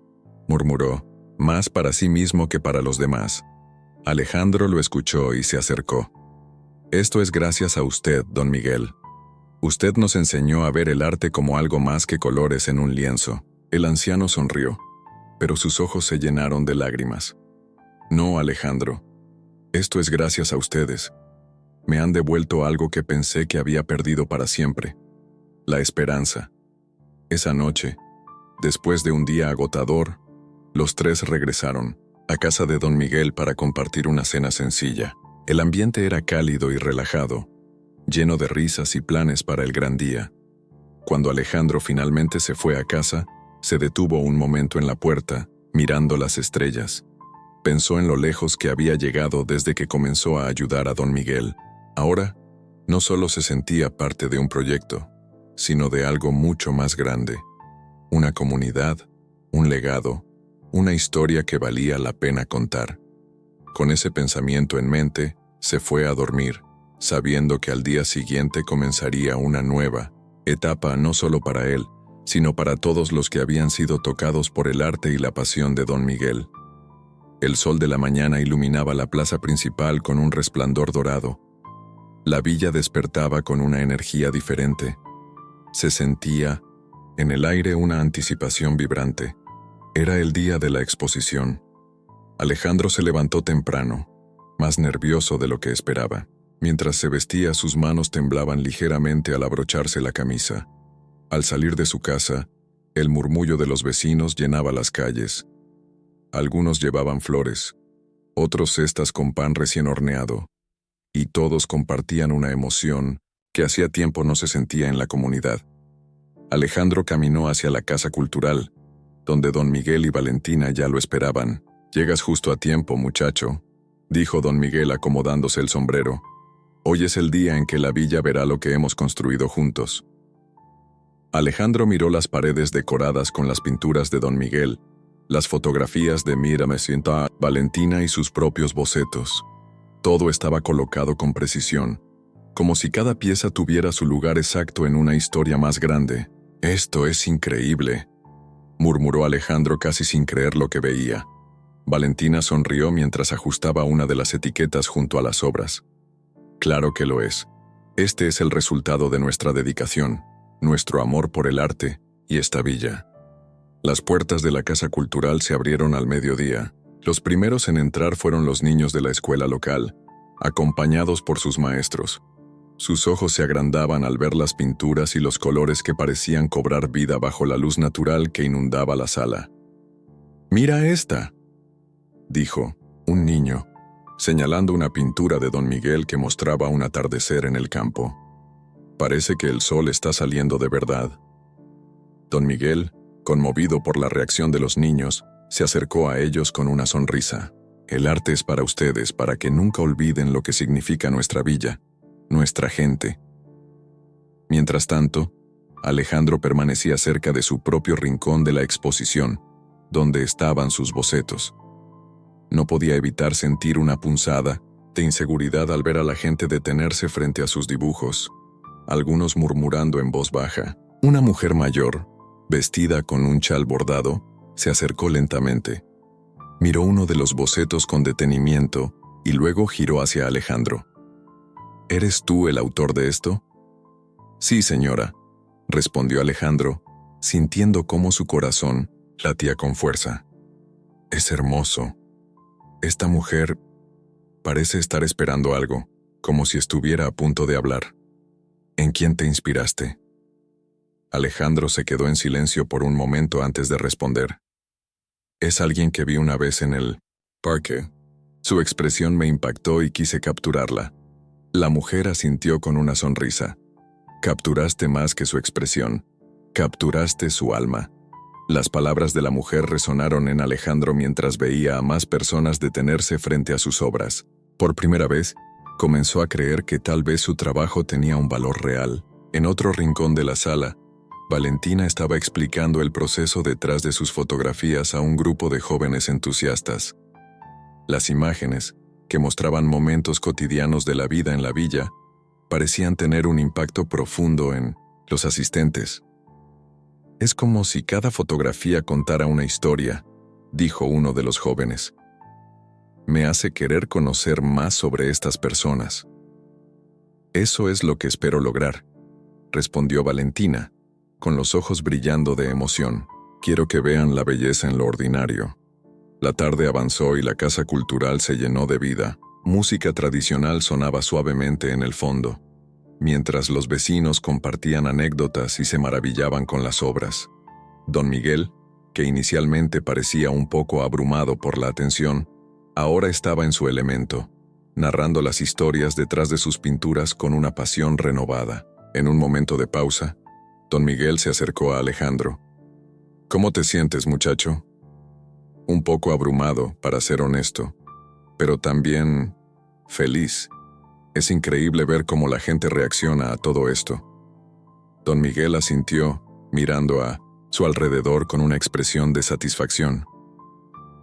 murmuró, más para sí mismo que para los demás. Alejandro lo escuchó y se acercó. «Esto es gracias a usted, don Miguel. Usted nos enseñó a ver el arte como algo más que colores en un lienzo». El anciano sonrió, pero sus ojos se llenaron de lágrimas. «No, Alejandro. Esto es gracias a ustedes. Me han devuelto algo que pensé que había perdido para siempre: la esperanza». Esa noche, después de un día agotador, los tres regresaron a casa de don Miguel para compartir una cena sencilla. El ambiente era cálido y relajado, lleno de risas y planes para el gran día. Cuando Alejandro finalmente se fue a casa, se detuvo un momento en la puerta, mirando las estrellas. Pensó en lo lejos que había llegado desde que comenzó a ayudar a don Miguel. Ahora, no solo se sentía parte de un proyecto, sino de algo mucho más grande. Una comunidad, un legado, una historia que valía la pena contar. Con ese pensamiento en mente, se fue a dormir, sabiendo que al día siguiente comenzaría una nueva etapa no solo para él, sino para todos los que habían sido tocados por el arte y la pasión de don Miguel. El sol de la mañana iluminaba la plaza principal con un resplandor dorado. La villa despertaba con una energía diferente. Se sentía en el aire una anticipación vibrante. Era el día de la exposición. Alejandro se levantó temprano, más nervioso de lo que esperaba. Mientras se vestía, sus manos temblaban ligeramente al abrocharse la camisa. Al salir de su casa, el murmullo de los vecinos llenaba las calles. Algunos llevaban flores, otros cestas con pan recién horneado, y todos compartían una emoción que hacía tiempo no se sentía en la comunidad. Alejandro caminó hacia la Casa Cultural, donde don Miguel y Valentina ya lo esperaban. «Llegas justo a tiempo, muchacho», dijo don Miguel acomodándose el sombrero. «Hoy es el día en que la villa verá lo que hemos construido juntos». Alejandro miró las paredes decoradas con las pinturas de don Miguel, las fotografías de Mira me sienta, Valentina y sus propios bocetos. Todo estaba colocado con precisión, como si cada pieza tuviera su lugar exacto en una historia más grande. «Esto es increíble», murmuró Alejandro casi sin creer lo que veía. Valentina sonrió mientras ajustaba una de las etiquetas junto a las obras. «Claro que lo es. Este es el resultado de nuestra dedicación, nuestro amor por el arte y esta villa». Las puertas de la Casa Cultural se abrieron al mediodía. Los primeros en entrar fueron los niños de la escuela local, acompañados por sus maestros. Sus ojos se agrandaban al ver las pinturas y los colores que parecían cobrar vida bajo la luz natural que inundaba la sala. «Mira esta», dijo un niño, señalando una pintura de don Miguel que mostraba un atardecer en el campo. «Parece que el sol está saliendo de verdad». Don Miguel, conmovido por la reacción de los niños, se acercó a ellos con una sonrisa. «El arte es para ustedes, para que nunca olviden lo que significa nuestra villa, nuestra gente». Mientras tanto, Alejandro permanecía cerca de su propio rincón de la exposición, donde estaban sus bocetos. No podía evitar sentir una punzada de inseguridad al ver a la gente detenerse frente a sus dibujos, algunos murmurando en voz baja. Una mujer mayor, vestida con un chal bordado, se acercó lentamente. Miró uno de los bocetos con detenimiento y luego giró hacia Alejandro. «¿Eres tú el autor de esto?» «Sí, señora», respondió Alejandro, sintiendo cómo su corazón latía con fuerza. Es hermoso. Esta mujer parece estar esperando algo, como si estuviera a punto de hablar. ¿En quién te inspiraste? Alejandro se quedó en silencio por un momento antes de responder. Es alguien que vi una vez en el parque. Su expresión me impactó y quise capturarla. La mujer asintió con una sonrisa. Capturaste más que su expresión. Capturaste su alma. Las palabras de la mujer resonaron en Alejandro mientras veía a más personas detenerse frente a sus obras. Por primera vez, comenzó a creer que tal vez su trabajo tenía un valor real. En otro rincón de la sala, Valentina estaba explicando el proceso detrás de sus fotografías a un grupo de jóvenes entusiastas. Las imágenes, que mostraban momentos cotidianos de la vida en la villa, parecían tener un impacto profundo en los asistentes. Es como si cada fotografía contara una historia, dijo uno de los jóvenes. Me hace querer conocer más sobre estas personas. Eso es lo que espero lograr, respondió Valentina, con los ojos brillando de emoción. Quiero que vean la belleza en lo ordinario. La tarde avanzó y la casa cultural se llenó de vida. Música tradicional sonaba suavemente en el fondo, mientras los vecinos compartían anécdotas y se maravillaban con las obras. Don Miguel, que inicialmente parecía un poco abrumado por la atención, ahora estaba en su elemento, narrando las historias detrás de sus pinturas con una pasión renovada. En un momento de pausa, Don Miguel se acercó a Alejandro. ¿Cómo te sientes, muchacho? Un poco abrumado, para ser honesto, pero también feliz. Es increíble ver cómo la gente reacciona a todo esto. Don Miguel asintió, mirando a su alrededor con una expresión de satisfacción.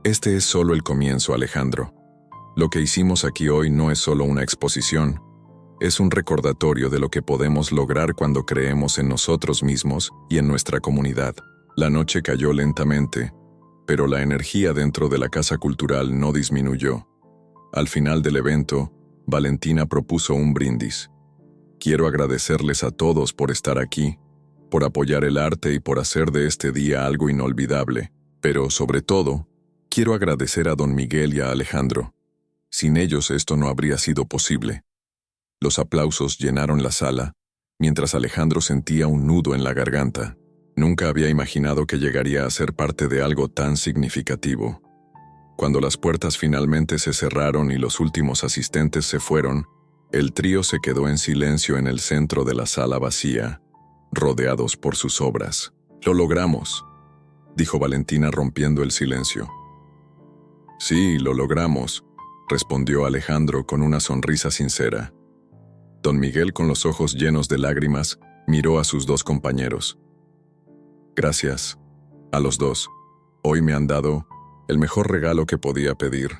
Este es solo el comienzo, Alejandro. Lo que hicimos aquí hoy no es solo una exposición, es un recordatorio de lo que podemos lograr cuando creemos en nosotros mismos y en nuestra comunidad. La noche cayó lentamente, pero la energía dentro de la casa cultural no disminuyó. Al final del evento, Valentina propuso un brindis. Quiero agradecerles a todos por estar aquí, por apoyar el arte y por hacer de este día algo inolvidable, pero sobre todo, quiero agradecer a Don Miguel y a Alejandro. Sin ellos esto no habría sido posible. Los aplausos llenaron la sala, mientras Alejandro sentía un nudo en la garganta. Nunca había imaginado que llegaría a ser parte de algo tan significativo. Cuando las puertas finalmente se cerraron y los últimos asistentes se fueron, el trío se quedó en silencio en el centro de la sala vacía, rodeados por sus obras. «Lo logramos», dijo Valentina rompiendo el silencio. «Sí, lo logramos», respondió Alejandro con una sonrisa sincera. Don Miguel, con los ojos llenos de lágrimas, miró a sus dos compañeros. «Gracias, a los dos. Hoy me han dado el mejor regalo que podía pedir,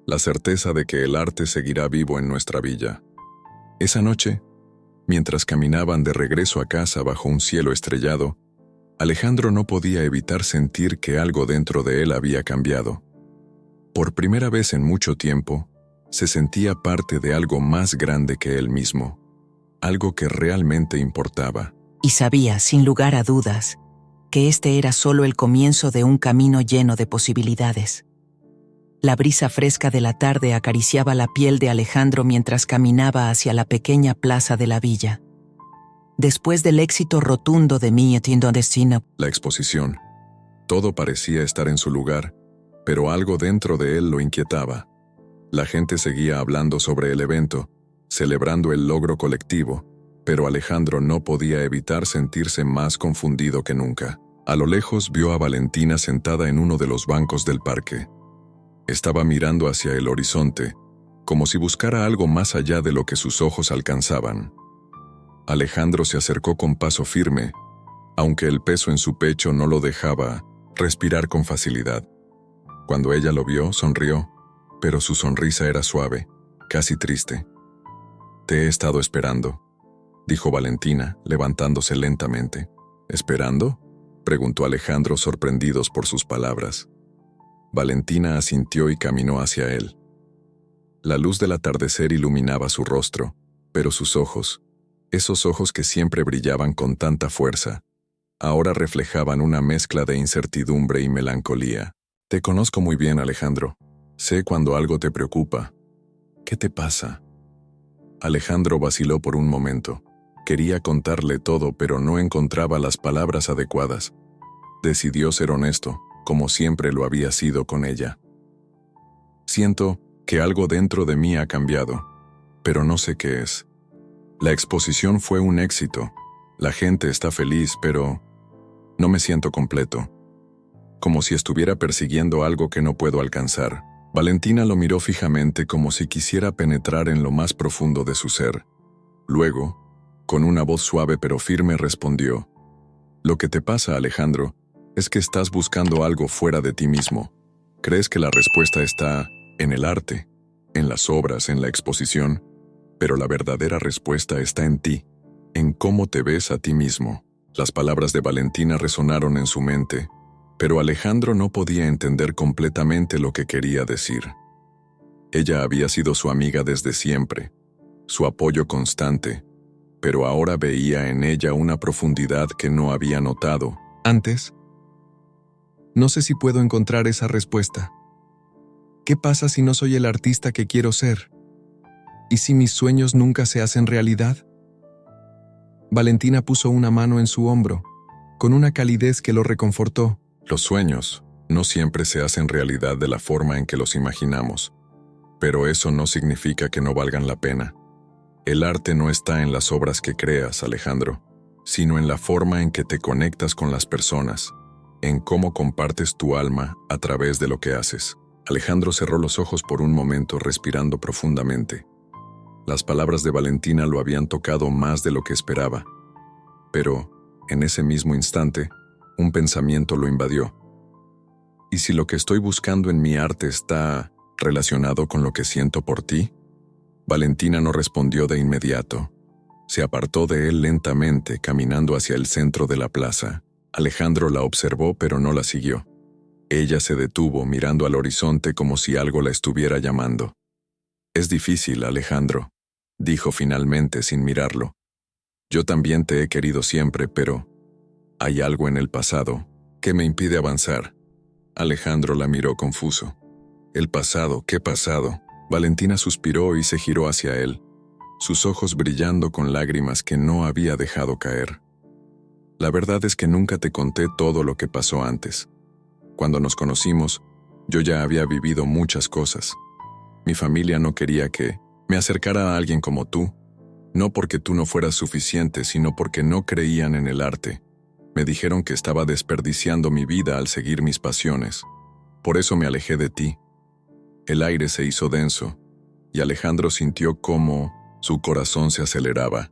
la certeza de que el arte seguirá vivo en nuestra villa». Esa noche, mientras caminaban de regreso a casa bajo un cielo estrellado, Alejandro no podía evitar sentir que algo dentro de él había cambiado. Por primera vez en mucho tiempo, se sentía parte de algo más grande que él mismo, algo que realmente importaba. Y sabía, sin lugar a dudas, que este era solo el comienzo de un camino lleno de posibilidades. La brisa fresca de la tarde acariciaba la piel de Alejandro mientras caminaba hacia la pequeña plaza de la villa. Después del éxito rotundo de Mi Atiendo Destino, la exposición, todo parecía estar en su lugar, pero algo dentro de él lo inquietaba. La gente seguía hablando sobre el evento, celebrando el logro colectivo, pero Alejandro no podía evitar sentirse más confundido que nunca. A lo lejos vio a Valentina sentada en uno de los bancos del parque. Estaba mirando hacia el horizonte, como si buscara algo más allá de lo que sus ojos alcanzaban. Alejandro se acercó con paso firme, aunque el peso en su pecho no lo dejaba respirar con facilidad. Cuando ella lo vio, sonrió, pero su sonrisa era suave, casi triste. «Te he estado esperando», dijo Valentina, levantándose lentamente. «¿Esperando?», preguntó Alejandro, sorprendidos por sus palabras. Valentina asintió y caminó hacia él. La luz del atardecer iluminaba su rostro, pero sus ojos, esos ojos que siempre brillaban con tanta fuerza, ahora reflejaban una mezcla de incertidumbre y melancolía. Te conozco muy bien, Alejandro. Sé cuando algo te preocupa. ¿Qué te pasa? Alejandro vaciló por un momento. Quería contarle todo, pero no encontraba las palabras adecuadas. Decidió ser honesto, como siempre lo había sido con ella. Siento que algo dentro de mí ha cambiado, pero no sé qué es. La exposición fue un éxito. La gente está feliz, pero no me siento completo. Como si estuviera persiguiendo algo que no puedo alcanzar. Valentina lo miró fijamente como si quisiera penetrar en lo más profundo de su ser. Luego, con una voz suave pero firme respondió: «Lo que te pasa, Alejandro, es que estás buscando algo fuera de ti mismo. Crees que la respuesta está en el arte, en las obras, en la exposición, pero la verdadera respuesta está en ti, en cómo te ves a ti mismo». Las palabras de Valentina resonaron en su mente, pero Alejandro no podía entender completamente lo que quería decir. Ella había sido su amiga desde siempre, su apoyo constante, pero ahora veía en ella una profundidad que no había notado antes. No sé si puedo encontrar esa respuesta. ¿Qué pasa si no soy el artista que quiero ser? ¿Y si mis sueños nunca se hacen realidad? Valentina puso una mano en su hombro, con una calidez que lo reconfortó. Los sueños no siempre se hacen realidad de la forma en que los imaginamos, pero eso no significa que no valgan la pena. El arte no está en las obras que creas, Alejandro, sino en la forma en que te conectas con las personas, en cómo compartes tu alma a través de lo que haces. Alejandro cerró los ojos por un momento, respirando profundamente. Las palabras de Valentina lo habían tocado más de lo que esperaba. Pero, en ese mismo instante, un pensamiento lo invadió. ¿Y si lo que estoy buscando en mi arte está relacionado con lo que siento por ti? Valentina no respondió de inmediato. Se apartó de él lentamente, caminando hacia el centro de la plaza. Alejandro la observó, pero no la siguió. Ella se detuvo, mirando al horizonte como si algo la estuviera llamando. «Es difícil, Alejandro», dijo finalmente sin mirarlo. «Yo también te he querido siempre, pero hay algo en el pasado que me impide avanzar». Alejandro la miró confuso. «¿El pasado? ¿Qué pasado?». Valentina suspiró y se giró hacia él, sus ojos brillando con lágrimas que no había dejado caer. «La verdad es que nunca te conté todo lo que pasó antes. Cuando nos conocimos, yo ya había vivido muchas cosas. Mi familia no quería que me acercara a alguien como tú, no porque tú no fueras suficiente, sino porque no creían en el arte. Me dijeron que estaba desperdiciando mi vida al seguir mis pasiones. Por eso me alejé de ti». El aire se hizo denso, y Alejandro sintió cómo su corazón se aceleraba.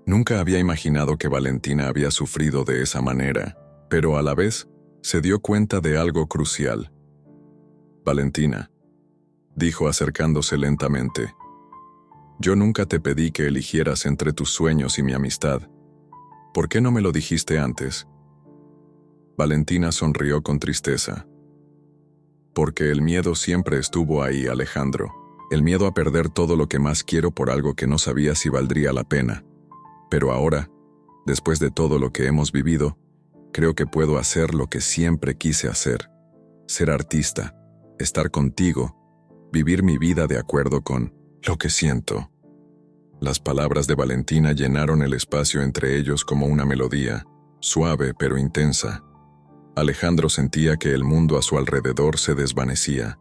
Nunca había imaginado que Valentina había sufrido de esa manera, pero a la vez se dio cuenta de algo crucial. «Valentina», dijo acercándose lentamente, «yo nunca te pedí que eligieras entre tus sueños y mi amistad. ¿Por qué no me lo dijiste antes?». Valentina sonrió con tristeza. «Porque el miedo siempre estuvo ahí, Alejandro. El miedo a perder todo lo que más quiero por algo que no sabía si valdría la pena. Pero ahora, después de todo lo que hemos vivido, creo que puedo hacer lo que siempre quise hacer. Ser artista, estar contigo, vivir mi vida de acuerdo con lo que siento». Las palabras de Valentina llenaron el espacio entre ellos como una melodía, suave pero intensa. Alejandro sentía que el mundo a su alrededor se desvanecía,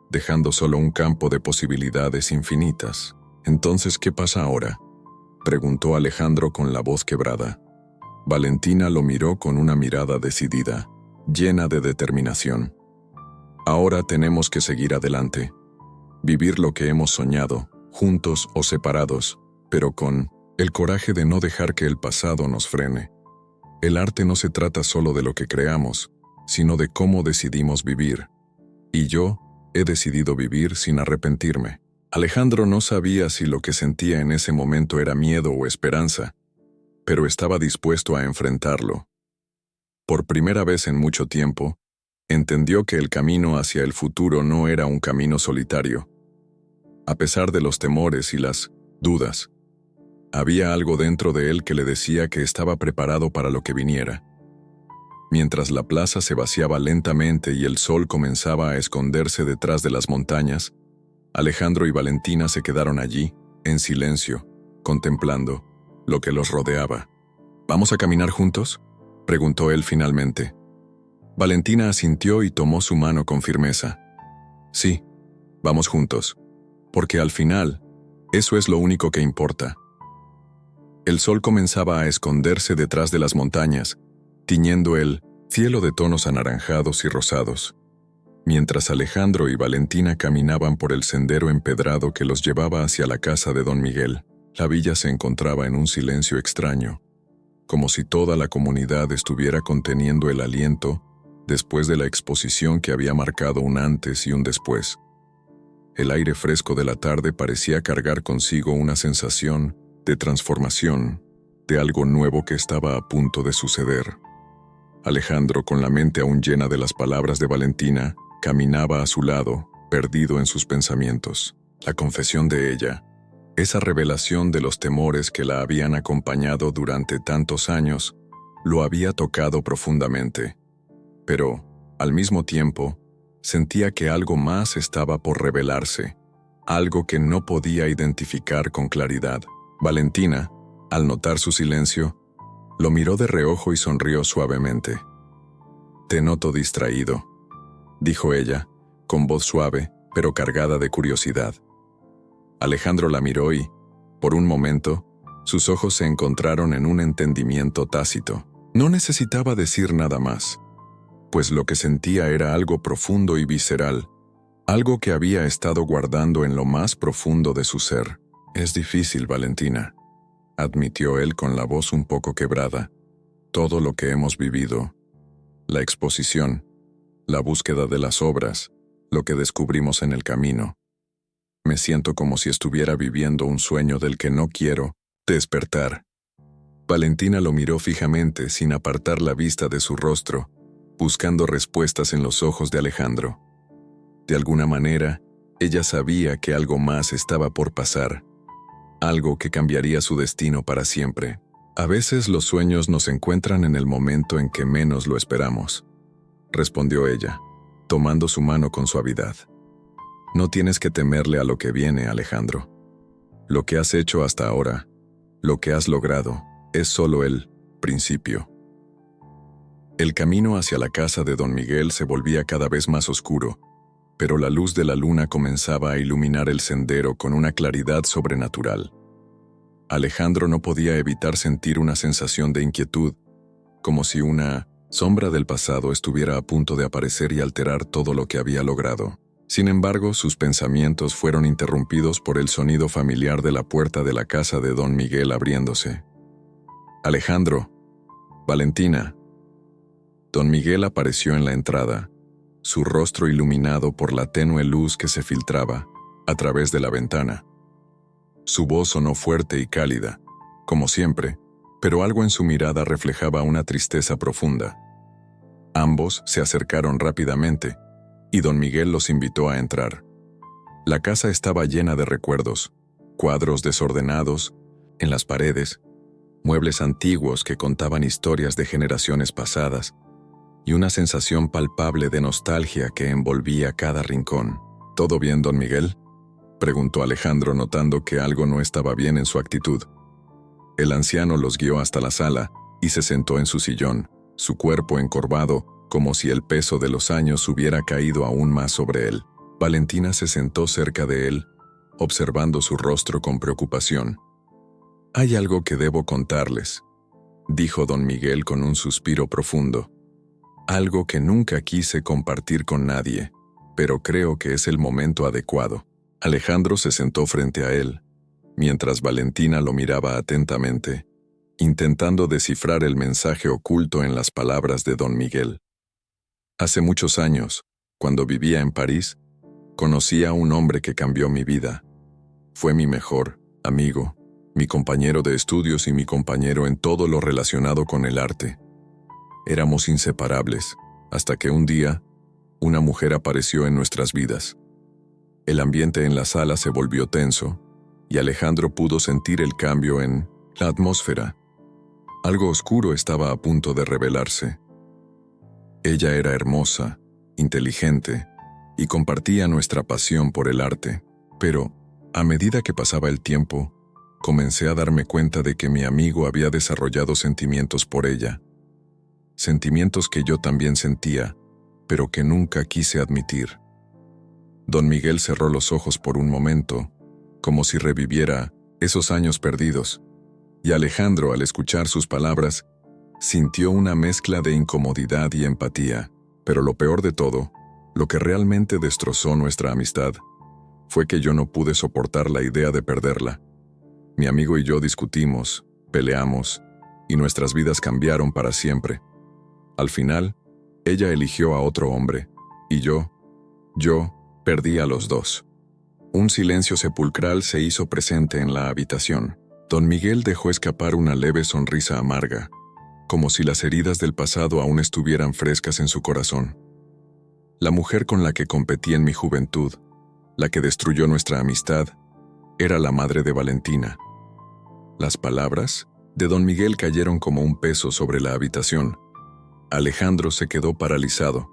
dejando solo un campo de posibilidades infinitas. «Entonces, ¿qué pasa ahora?», preguntó Alejandro con la voz quebrada. Valentina lo miró con una mirada decidida, llena de determinación. «Ahora tenemos que seguir adelante, vivir lo que hemos soñado, juntos o separados, pero con el coraje de no dejar que el pasado nos frene. El arte no se trata solo de lo que creamos, sino de cómo decidimos vivir. Y yo he decidido vivir sin arrepentirme». Alejandro no sabía si lo que sentía en ese momento era miedo o esperanza, pero estaba dispuesto a enfrentarlo. Por primera vez en mucho tiempo, entendió que el camino hacia el futuro no era un camino solitario. A pesar de los temores y las dudas, había algo dentro de él que le decía que estaba preparado para lo que viniera. Mientras la plaza se vaciaba lentamente y el sol comenzaba a esconderse detrás de las montañas, Alejandro y Valentina se quedaron allí, en silencio, contemplando lo que los rodeaba. ¿Vamos a caminar juntos?, preguntó él finalmente. Valentina asintió y tomó su mano con firmeza. Sí, vamos juntos, porque al final, eso es lo único que importa. El sol comenzaba a esconderse detrás de las montañas, tiñendo el cielo de tonos anaranjados y rosados. Mientras Alejandro y Valentina caminaban por el sendero empedrado que los llevaba hacia la casa de don Miguel, la villa se encontraba en un silencio extraño, como si toda la comunidad estuviera conteniendo el aliento después de la exposición que había marcado un antes y un después. El aire fresco de la tarde parecía cargar consigo una sensación de transformación, de algo nuevo que estaba a punto de suceder. Alejandro, con la mente aún llena de las palabras de Valentina, caminaba a su lado, perdido en sus pensamientos. La confesión de ella, esa revelación de los temores que la habían acompañado durante tantos años, lo había tocado profundamente. Pero, al mismo tiempo, sentía que algo más estaba por revelarse, algo que no podía identificar con claridad. Valentina, al notar su silencio, lo miró de reojo y sonrió suavemente. «Te noto distraído», dijo ella, con voz suave, pero cargada de curiosidad. Alejandro la miró y, por un momento, sus ojos se encontraron en un entendimiento tácito. No necesitaba decir nada más, pues lo que sentía era algo profundo y visceral, algo que había estado guardando en lo más profundo de su ser. «Es difícil, Valentina», admitió él con la voz un poco quebrada. «Todo lo que hemos vivido, la exposición, la búsqueda de las obras, lo que descubrimos en el camino. Me siento como si estuviera viviendo un sueño del que no quiero despertar». Valentina lo miró fijamente, sin apartar la vista de su rostro, buscando respuestas en los ojos de Alejandro. De alguna manera, ella sabía que algo más estaba por pasar, algo que cambiaría su destino para siempre. «A veces los sueños nos encuentran en el momento en que menos lo esperamos», respondió ella, tomando su mano con suavidad. «No tienes que temerle a lo que viene, Alejandro. Lo que has hecho hasta ahora, lo que has logrado, es solo el principio». El camino hacia la casa de don Miguel se volvía cada vez más oscuro, pero la luz de la luna comenzaba a iluminar el sendero con una claridad sobrenatural. Alejandro no podía evitar sentir una sensación de inquietud, como si una sombra del pasado estuviera a punto de aparecer y alterar todo lo que había logrado. Sin embargo, sus pensamientos fueron interrumpidos por el sonido familiar de la puerta de la casa de don Miguel abriéndose. «Alejandro, Valentina». Don Miguel apareció en la entrada, su rostro iluminado por la tenue luz que se filtraba a través de la ventana. Su voz sonó fuerte y cálida, como siempre, pero algo en su mirada reflejaba una tristeza profunda. Ambos se acercaron rápidamente, y don Miguel los invitó a entrar. La casa estaba llena de recuerdos, cuadros desordenados en las paredes, muebles antiguos que contaban historias de generaciones pasadas, y una sensación palpable de nostalgia que envolvía cada rincón. «¿Todo bien, don Miguel?», preguntó Alejandro, notando que algo no estaba bien en su actitud. El anciano los guió hasta la sala y se sentó en su sillón, su cuerpo encorvado, como si el peso de los años hubiera caído aún más sobre él. Valentina se sentó cerca de él, observando su rostro con preocupación. «Hay algo que debo contarles», dijo don Miguel con un suspiro profundo. «Algo que nunca quise compartir con nadie, pero creo que es el momento adecuado». Alejandro se sentó frente a él, mientras Valentina lo miraba atentamente, intentando descifrar el mensaje oculto en las palabras de don Miguel. «Hace muchos años, cuando vivía en París, conocí a un hombre que cambió mi vida. Fue mi mejor amigo, mi compañero de estudios y mi compañero en todo lo relacionado con el arte. Éramos inseparables, hasta que un día, una mujer apareció en nuestras vidas. El ambiente en la sala se volvió tenso, y Alejandro pudo sentir el cambio en la atmósfera. Algo oscuro estaba a punto de revelarse. Ella era hermosa, inteligente, y compartía nuestra pasión por el arte. Pero, a medida que pasaba el tiempo, comencé a darme cuenta de que mi amigo había desarrollado sentimientos por ella. Sentimientos que yo también sentía, pero que nunca quise admitir. Don Miguel cerró los ojos por un momento, como si reviviera esos años perdidos, y Alejandro, al escuchar sus palabras, sintió una mezcla de incomodidad y empatía. Pero lo peor de todo, lo que realmente destrozó nuestra amistad, fue que yo no pude soportar la idea de perderla. Mi amigo y yo discutimos, peleamos, y nuestras vidas cambiaron para siempre. Al final, ella eligió a otro hombre, y yo perdí a los dos. Un silencio sepulcral se hizo presente en la habitación. Don Miguel dejó escapar una leve sonrisa amarga, como si las heridas del pasado aún estuvieran frescas en su corazón. La mujer con la que competí en mi juventud, la que destruyó nuestra amistad, era la madre de Valentina. Las palabras de Don Miguel cayeron como un peso sobre la habitación. Alejandro se quedó paralizado,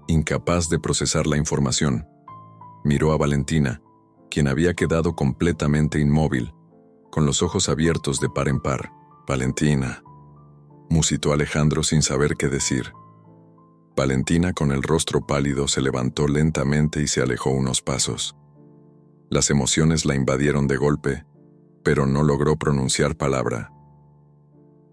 incapaz de procesar la información. Miró a Valentina, quien había quedado completamente inmóvil, con los ojos abiertos de par en par. «Valentina», musitó Alejandro sin saber qué decir. Valentina, con el rostro pálido, se levantó lentamente y se alejó unos pasos. Las emociones la invadieron de golpe, pero no logró pronunciar palabra.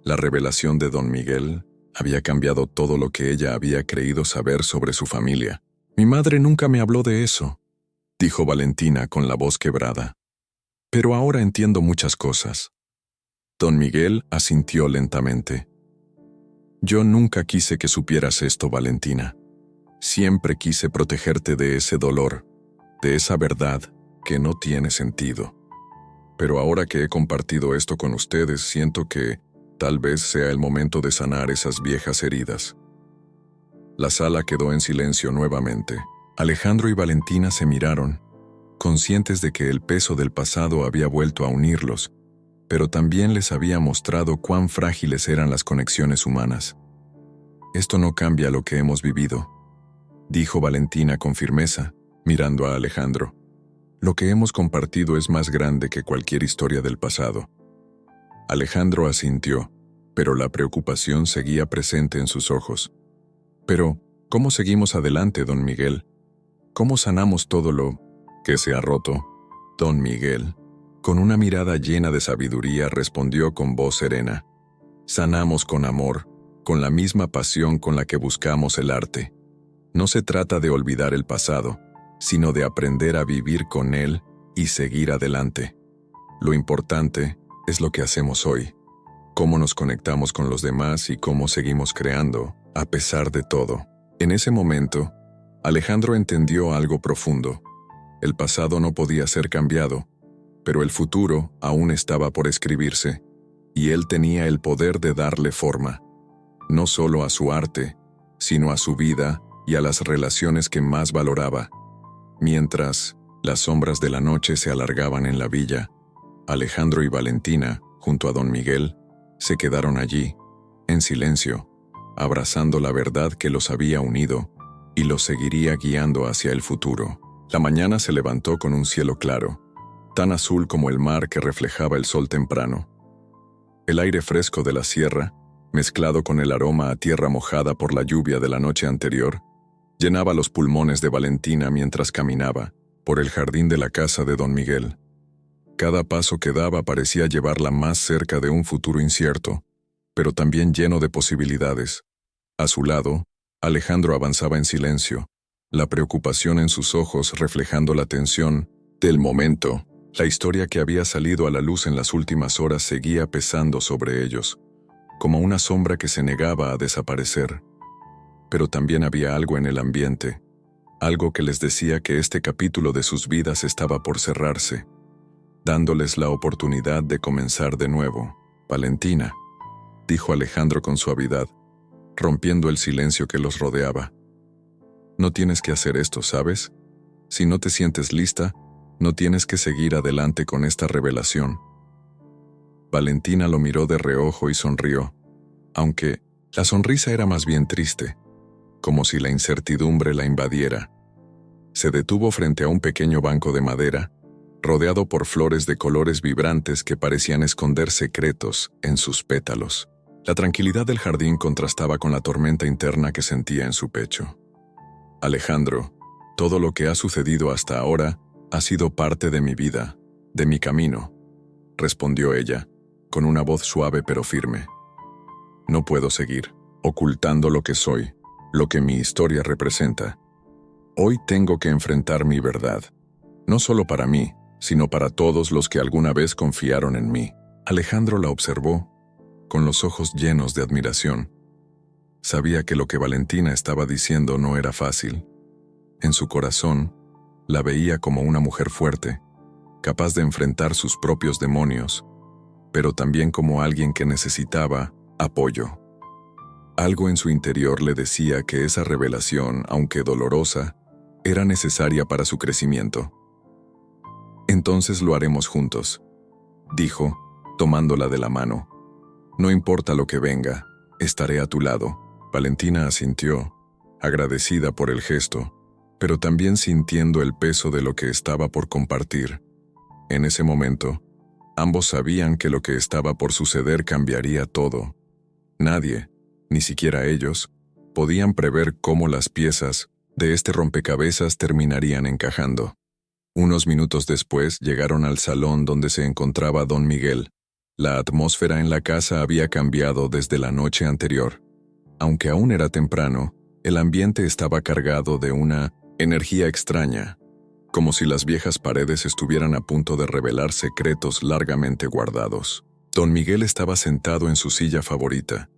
La revelación de Don Miguel había cambiado todo lo que ella había creído saber sobre su familia. «Mi madre nunca me habló de eso», dijo Valentina con la voz quebrada. «Pero ahora entiendo muchas cosas». Don Miguel asintió lentamente. «Yo nunca quise que supieras esto, Valentina. Siempre quise protegerte de ese dolor, de esa verdad que no tiene sentido. Pero ahora que he compartido esto con ustedes, siento que tal vez sea el momento de sanar esas viejas heridas». La sala quedó en silencio nuevamente. Alejandro y Valentina se miraron, conscientes de que el peso del pasado había vuelto a unirlos, pero también les había mostrado cuán frágiles eran las conexiones humanas. «Esto no cambia lo que hemos vivido», dijo Valentina con firmeza, mirando a Alejandro. «Lo que hemos compartido es más grande que cualquier historia del pasado». Alejandro asintió, pero la preocupación seguía presente en sus ojos. «Pero, ¿cómo seguimos adelante, Don Miguel? ¿Cómo sanamos todo lo que se ha roto?» Don Miguel, con una mirada llena de sabiduría, respondió con voz serena. «Sanamos con amor, con la misma pasión con la que buscamos el arte. No se trata de olvidar el pasado, sino de aprender a vivir con él y seguir adelante. Lo importante es lo que hacemos hoy, cómo nos conectamos con los demás y cómo seguimos creando, a pesar de todo». En ese momento, Alejandro entendió algo profundo. El pasado no podía ser cambiado, pero el futuro aún estaba por escribirse, y él tenía el poder de darle forma, no solo a su arte, sino a su vida y a las relaciones que más valoraba. Mientras las sombras de la noche se alargaban en la villa, Alejandro y Valentina, junto a Don Miguel, se quedaron allí, en silencio, abrazando la verdad que los había unido y los seguiría guiando hacia el futuro. La mañana se levantó con un cielo claro, tan azul como el mar que reflejaba el sol temprano. El aire fresco de la sierra, mezclado con el aroma a tierra mojada por la lluvia de la noche anterior, llenaba los pulmones de Valentina mientras caminaba por el jardín de la casa de Don Miguel. Cada paso que daba parecía llevarla más cerca de un futuro incierto, pero también lleno de posibilidades. A su lado, Alejandro avanzaba en silencio, la preocupación en sus ojos reflejando la tensión del momento. La historia que había salido a la luz en las últimas horas seguía pesando sobre ellos, como una sombra que se negaba a desaparecer. Pero también había algo en el ambiente, algo que les decía que este capítulo de sus vidas estaba por cerrarse, dándoles la oportunidad de comenzar de nuevo. «Valentina», dijo Alejandro con suavidad, rompiendo el silencio que los rodeaba. «No tienes que hacer esto, ¿sabes? Si no te sientes lista, no tienes que seguir adelante con esta revelación». Valentina lo miró de reojo y sonrió, aunque la sonrisa era más bien triste, como si la incertidumbre la invadiera. Se detuvo frente a un pequeño banco de madera, rodeado por flores de colores vibrantes que parecían esconder secretos en sus pétalos. La tranquilidad del jardín contrastaba con la tormenta interna que sentía en su pecho. Alejandro, todo lo que ha sucedido hasta ahora ha sido parte de mi vida, de mi camino, respondió ella, con una voz suave pero firme. No puedo seguir ocultando lo que soy, lo que mi historia representa. Hoy tengo que enfrentar mi verdad, no solo para mí, sino para todos los que alguna vez confiaron en mí. Alejandro la observó, con los ojos llenos de admiración. Sabía que lo que Valentina estaba diciendo no era fácil. En su corazón, la veía como una mujer fuerte, capaz de enfrentar sus propios demonios, pero también como alguien que necesitaba apoyo. Algo en su interior le decía que esa revelación, aunque dolorosa, era necesaria para su crecimiento. Entonces lo haremos juntos, dijo, tomándola de la mano. No importa lo que venga, estaré a tu lado. Valentina asintió, agradecida por el gesto, pero también sintiendo el peso de lo que estaba por compartir. En ese momento, ambos sabían que lo que estaba por suceder cambiaría todo. Nadie, ni siquiera ellos, podían prever cómo las piezas de este rompecabezas terminarían encajando. Unos minutos después llegaron al salón donde se encontraba don Miguel. La atmósfera en la casa había cambiado desde la noche anterior. Aunque aún era temprano, el ambiente estaba cargado de una energía extraña, como si las viejas paredes estuvieran a punto de revelar secretos largamente guardados. Don Miguel estaba sentado en su silla favorita,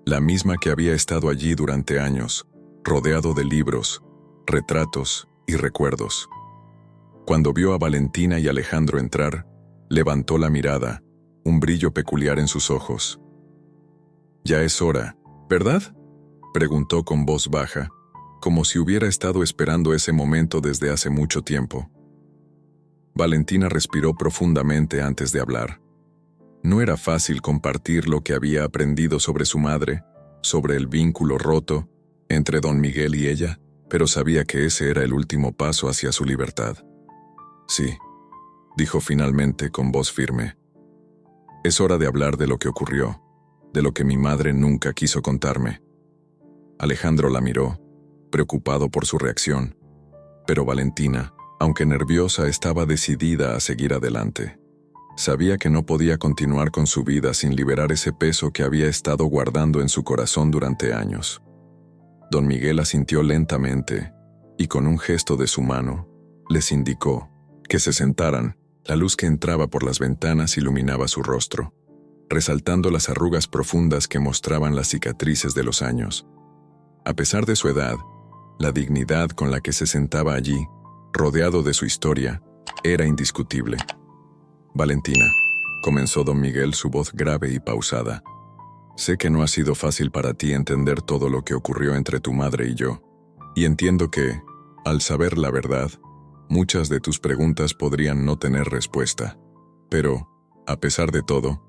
la misma que había estado allí durante años, rodeado de libros, retratos y recuerdos. Cuando vio a Valentina y Alejandro entrar, levantó la mirada, un brillo peculiar en sus ojos. «Ya es hora, ¿verdad?», preguntó con voz baja, como si hubiera estado esperando ese momento desde hace mucho tiempo. Valentina respiró profundamente antes de hablar. No era fácil compartir lo que había aprendido sobre su madre, sobre el vínculo roto entre don Miguel y ella, pero sabía que ese era el último paso hacia su libertad. «Sí», dijo finalmente con voz firme. «Es hora de hablar de lo que ocurrió, de lo que mi madre nunca quiso contarme». Alejandro la miró, preocupado por su reacción, pero Valentina, aunque nerviosa, estaba decidida a seguir adelante. Sabía que no podía continuar con su vida sin liberar ese peso que había estado guardando en su corazón durante años. Don Miguel asintió lentamente y con un gesto de su mano les indicó que se sentaran. La luz que entraba por las ventanas iluminaba su rostro, resaltando las arrugas profundas que mostraban las cicatrices de los años. A pesar de su edad, la dignidad con la que se sentaba allí, rodeado de su historia, era indiscutible. «Valentina», comenzó don Miguel, su voz grave y pausada. «Sé que no ha sido fácil para ti entender todo lo que ocurrió entre tu madre y yo, y entiendo que, al saber la verdad, muchas de tus preguntas podrían no tener respuesta. Pero, a pesar de todo,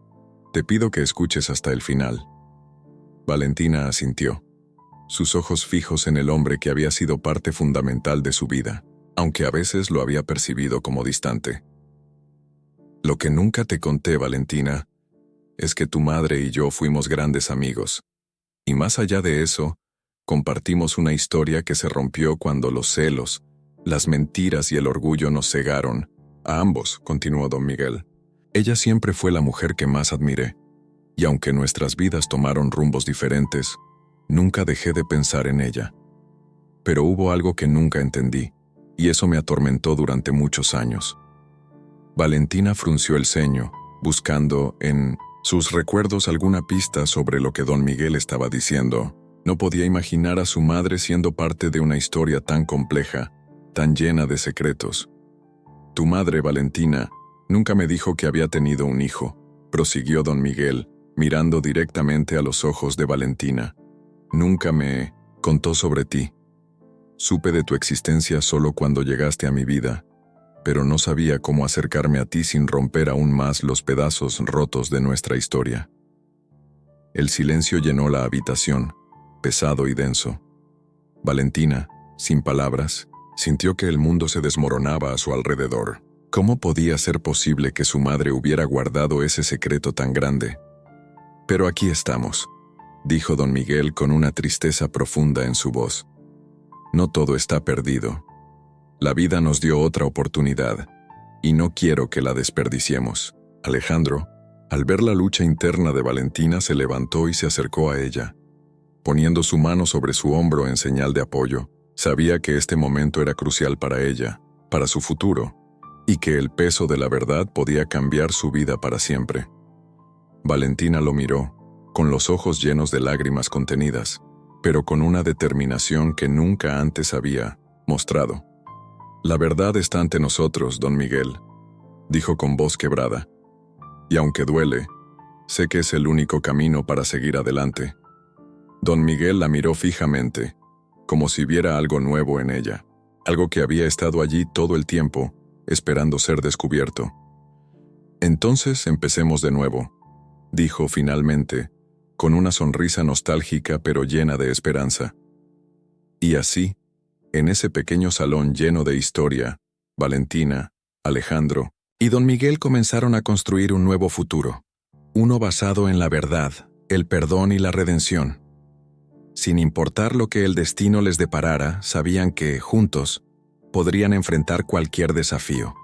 te pido que escuches hasta el final». Valentina asintió, sus ojos fijos en el hombre que había sido parte fundamental de su vida, aunque a veces lo había percibido como distante. «Lo que nunca te conté, Valentina, es que tu madre y yo fuimos grandes amigos. Y más allá de eso, compartimos una historia que se rompió cuando los celos, las mentiras y el orgullo nos cegaron. A ambos», continuó don Miguel. «Ella siempre fue la mujer que más admiré, y aunque nuestras vidas tomaron rumbos diferentes, nunca dejé de pensar en ella. Pero hubo algo que nunca entendí, y eso me atormentó durante muchos años». Valentina frunció el ceño, buscando en sus recuerdos alguna pista sobre lo que don Miguel estaba diciendo. No podía imaginar a su madre siendo parte de una historia tan compleja, tan llena de secretos. «Tu madre, Valentina, nunca me dijo que había tenido un hijo», prosiguió don Miguel, mirando directamente a los ojos de Valentina. «Nunca me contó sobre ti. Supe de tu existencia solo cuando llegaste a mi vida, pero no sabía cómo acercarme a ti sin romper aún más los pedazos rotos de nuestra historia». El silencio llenó la habitación, pesado y denso. Valentina, sin palabras, sintió que el mundo se desmoronaba a su alrededor. ¿Cómo podía ser posible que su madre hubiera guardado ese secreto tan grande? Pero aquí estamos, dijo don Miguel con una tristeza profunda en su voz. No todo está perdido. La vida nos dio otra oportunidad, y no quiero que la desperdiciemos. Alejandro, al ver la lucha interna de Valentina, se levantó y se acercó a ella. Poniendo su mano sobre su hombro en señal de apoyo, sabía que este momento era crucial para ella, para su futuro, y que el peso de la verdad podía cambiar su vida para siempre. Valentina lo miró, con los ojos llenos de lágrimas contenidas, pero con una determinación que nunca antes había mostrado. La verdad está ante nosotros, don Miguel, dijo con voz quebrada. Y aunque duele, sé que es el único camino para seguir adelante. Don Miguel la miró fijamente, como si viera algo nuevo en ella, algo que había estado allí todo el tiempo, esperando ser descubierto. Entonces empecemos de nuevo, dijo finalmente, con una sonrisa nostálgica pero llena de esperanza. Y así, en ese pequeño salón lleno de historia, Valentina, Alejandro y don Miguel comenzaron a construir un nuevo futuro, uno basado en la verdad, el perdón y la redención. Sin importar lo que el destino les deparara, sabían que, juntos, podrían enfrentar cualquier desafío.